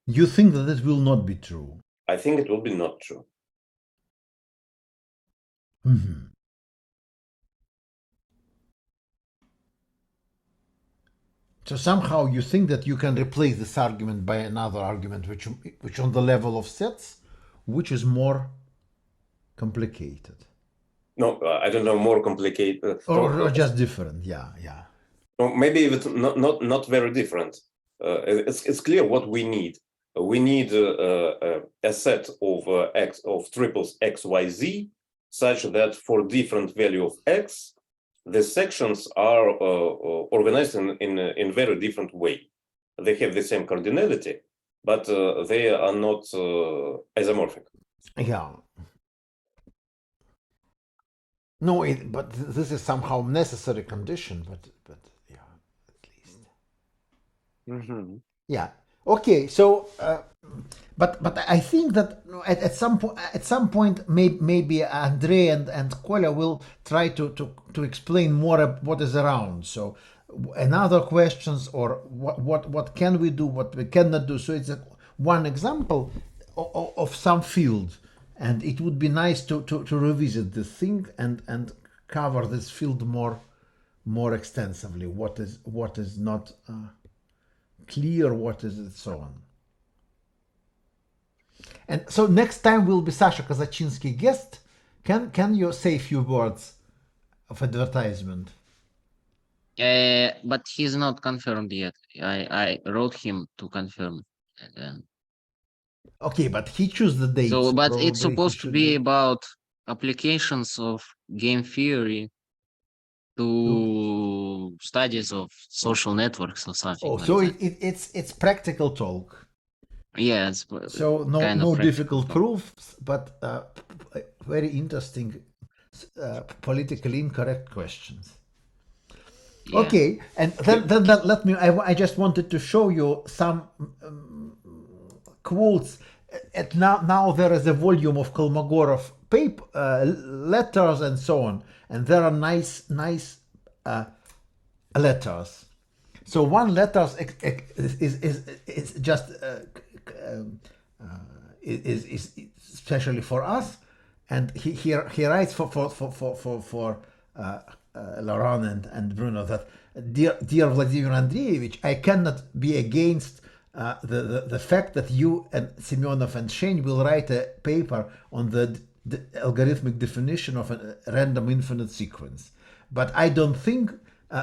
You think that it will not be true? I think it will be not true. Mm-hmm. So somehow you think that you can replace this argument by another argument, which on the level of sets, which is more complicated, No, I don't know, more complicated. or just different. Yeah. No, maybe it's not very different. It's clear what we need. We need a set of triples x, y, z, such that for different value of x, the sections are organized in very different way. They have the same cardinality, but they are not isomorphic. Yeah. No, but this is somehow necessary condition. But yeah, at least. Mhm. Yeah. Okay. So, but I think that at some point maybe Andrei and Kolya will try to explain more of what is around. So, another questions or what can we do, what we cannot do. So it's one example of some field, and it would be nice to revisit this thing and cover this field more extensively. What is not clear, what is it, so on. And so next time will be Sasha Kazachinsky guest. Can you say a few words of advertisement? But he's not confirmed yet. I wrote him to confirm. And then Okay, but he chose the date. so, but it's probably he supposed to should be about applications of game theory to studies of social networks or something Oh, like so that. it's practical talk. Yeah, it's So kind no of difficult practical talk. proofs, but very interesting, politically incorrect questions. Yeah. Okay, and then let me. I just wanted to show you some quotes. At now there is a volume of Kolmogorov paper, letters, and so on, and there are nice letters. So one letter is just is especially for us, and he writes for Laurent and Bruno that dear Vladimir Andreevich, I cannot be against the fact that you and Semyonov and Shein will write a paper on the algorithmic definition of a random infinite sequence, but I don't think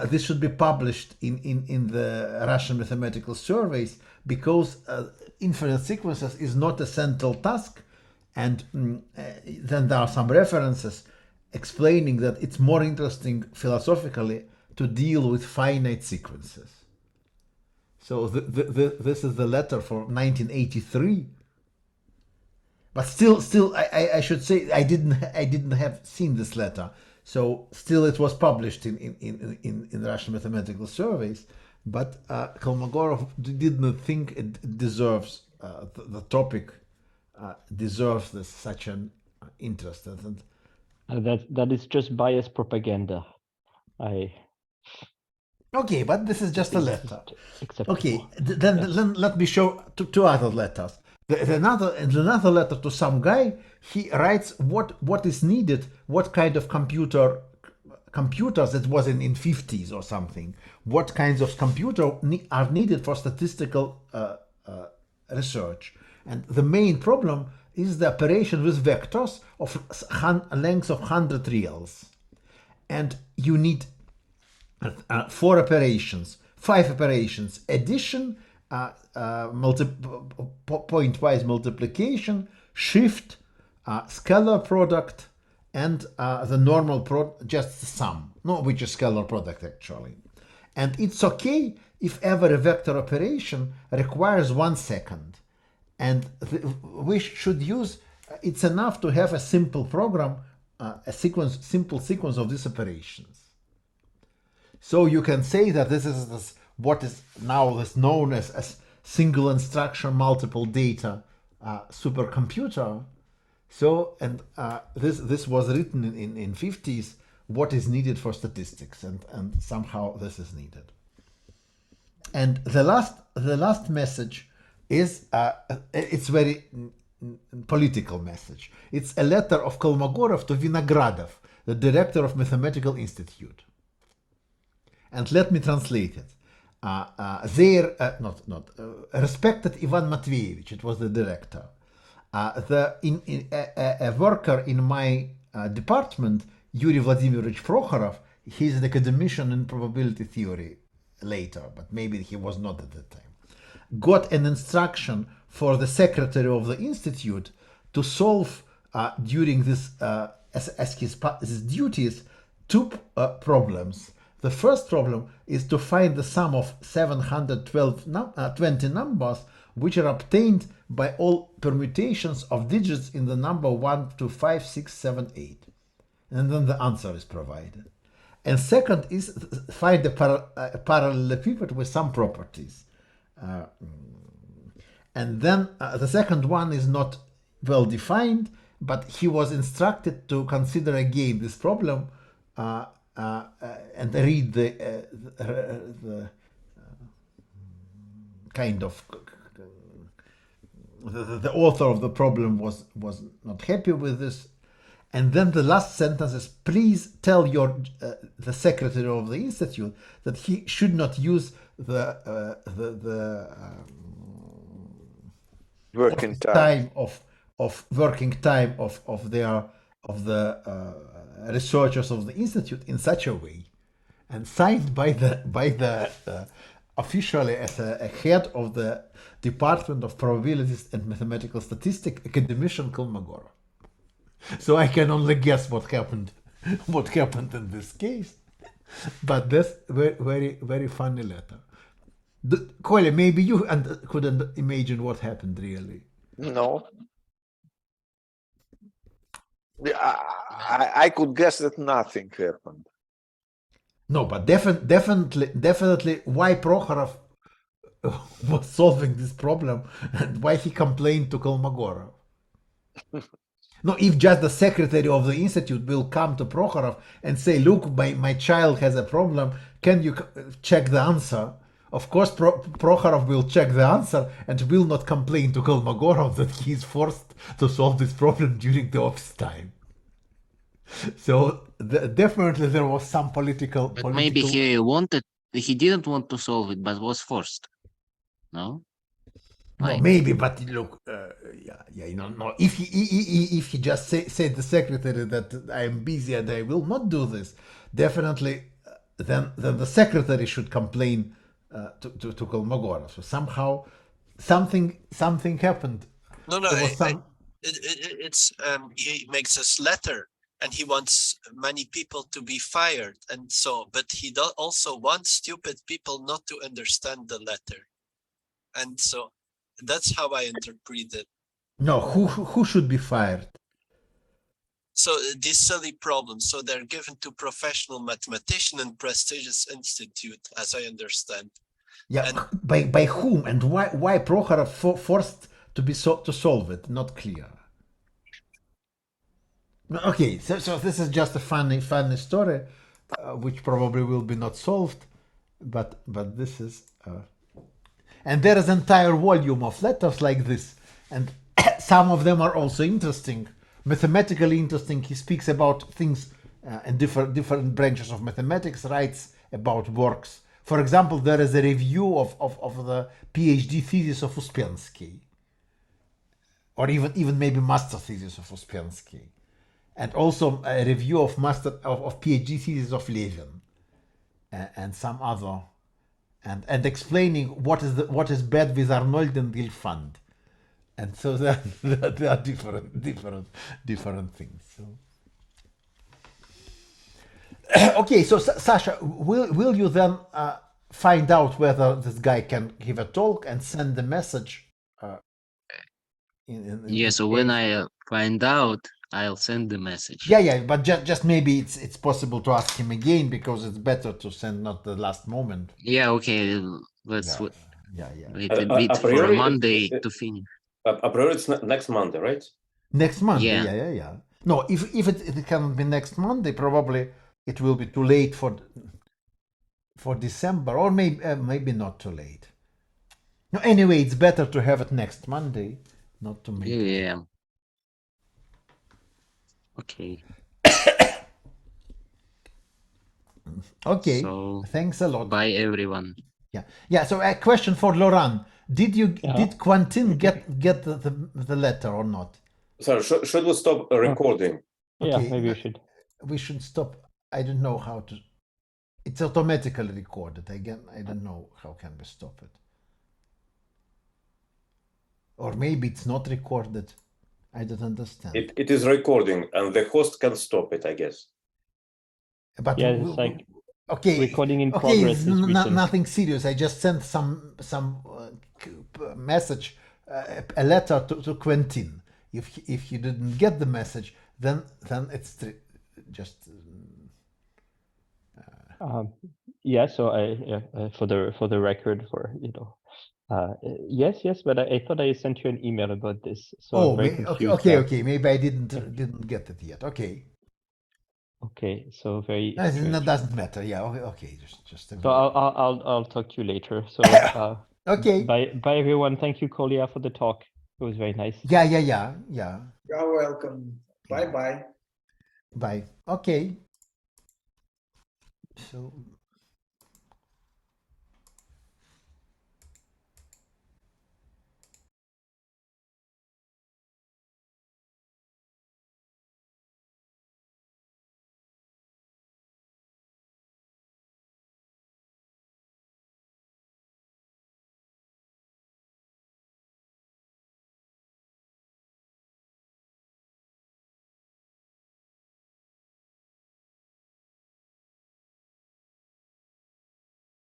this should be published in the Russian mathematical surveys because infinite sequences is not a central task, and then there are some references explaining that it's more interesting philosophically to deal with finite sequences. So this is the letter for 1983. But still, I should say I didn't have seen this letter. So still, it was published in Russian mathematical surveys. But Kolmogorov did not think it deserves the topic deserves such an interest. And That is just biased propaganda. okay, but this is just a letter. Acceptable. Okay, then let me show two other letters. Another letter to some guy, he writes what is needed, what kind of computers, it was in 50s or something, what kinds of computers are needed for statistical research. And the main problem is the operation with vectors of length of 100 reals. And you need 4 operations, 5 operations, addition, pointwise multiplication, shift, scalar product, and the normal just the sum, which is scalar product actually. And it's okay if every vector operation requires 1 second. And we should use, it's enough to have a simple program a simple sequence of these operations. So you can say that this is what is now known as single instruction, multiple data supercomputer. So, and this was written in 50s, what is needed for statistics, and somehow this is needed. And the last message is it's very political message. It's a letter of Kolmogorov to Vinogradov, the director of Mathematical Institute. And let me translate it. Respected Ivan Matveevich, it was the director. A worker in my department, Yuri Vladimirovich Prokhorov, he's an academician in probability theory later, but maybe he was not at that time, got an instruction for the secretary of the institute to solve during this as his duties two problems. The first problem is to find the sum of 720 numbers which are obtained by all permutations of digits in the number 1 to 5, 6, 7, 8. And then the answer is provided. And second is find a parallelepiped with some properties. And then the second one is not well defined, but he was instructed to consider again this problem and read the kind of the author of the problem was not happy with this. And then the last sentence is, please tell the secretary of the institute that he should not use the working time of working time of the researchers of the institute in such a way, and signed by the officially as a head of the Department of Probabilities and Mathematical Statistics, academician Kolmogorov. So I can only guess what happened in this case, but that's very very funny letter. Kolya, maybe you couldn't imagine what happened really. No. I could guess that nothing happened. No, but definitely why Prokhorov was solving this problem and why he complained to Kolmogorov. No, if just the secretary of the institute will come to Prokhorov and say, look, my child has a problem, can you check the answer? Of course, Prokhorov will check the answer and will not complain to Kolmogorov that he is forced to solve this problem during the office time. So definitely there was some political... But maybe he didn't want to solve it, but was forced. No? No, maybe, but look, no. If he just said the secretary that I am busy and I will not do this, definitely, then the secretary should complain to Kolmogorov. So somehow, something happened. No, he makes this letter, and he wants many people to be fired, and so, but he also wants stupid people not to understand the letter, and so. That's how I interpret it. No, who should be fired? So these silly problems, so they're given to professional mathematician and prestigious institute, as I understand. Yeah, and by whom and why Prokhorov forced to solve it? Not clear. Okay, so this is just a funny story, which probably will be not solved, but this is. And there is an entire volume of letters like this, and some of them are also interesting, mathematically interesting. He speaks about things in different branches of mathematics, writes about works. For example, there is a review of the PhD thesis of Uspensky, or even maybe master thesis of Uspensky, and also a review of PhD thesis of Levin, and some other. And explaining what is bad with Arnold and Guilfand, and so there are different things. So. Okay, so Sasha, will you then find out whether this guy can give a talk and send the message? So when I find out, I'll send the message. Yeah, but just maybe it's possible to ask him again, because it's better to send not the last moment. Yeah, okay. Let's Yeah. wait a bit A for a priori, Monday to finish. A priori, it's next Monday, right? Next Monday, Yeah. yeah. No, if it can be next Monday, probably it will be too late for December, or maybe not too late. No, anyway, it's better to have it next Monday, not to make it. Yeah. Okay. Okay, So thanks a lot. bye everyone. Yeah. So a question for Laurent: Yeah. did Quentin get the letter or not? So should we stop recording? Yeah, Okay, maybe we should. We should stop. I don't know how to. It's automatically recorded. Again, I don't know how can we stop it. Or maybe it's not recorded. I don't understand. It is recording, and the host can stop it, I guess. But Yeah, it's like okay, recording in okay, progress it's is written. nothing serious. I just sent some message, a letter to Quentin. If he didn't get the message, then it's just. Yeah, so for the record, yes, but I thought I sent you an email about this, so I'm very confused. Okay. Maybe I didn't get it yet. Okay. Okay, so very That strange. doesn't matter. Yeah. Okay. Just. So I'll talk to you later. So Okay. bye everyone. Thank you, Kolya, for the talk. It was very nice. Yeah. You're welcome. Bye bye. Bye. Okay. So.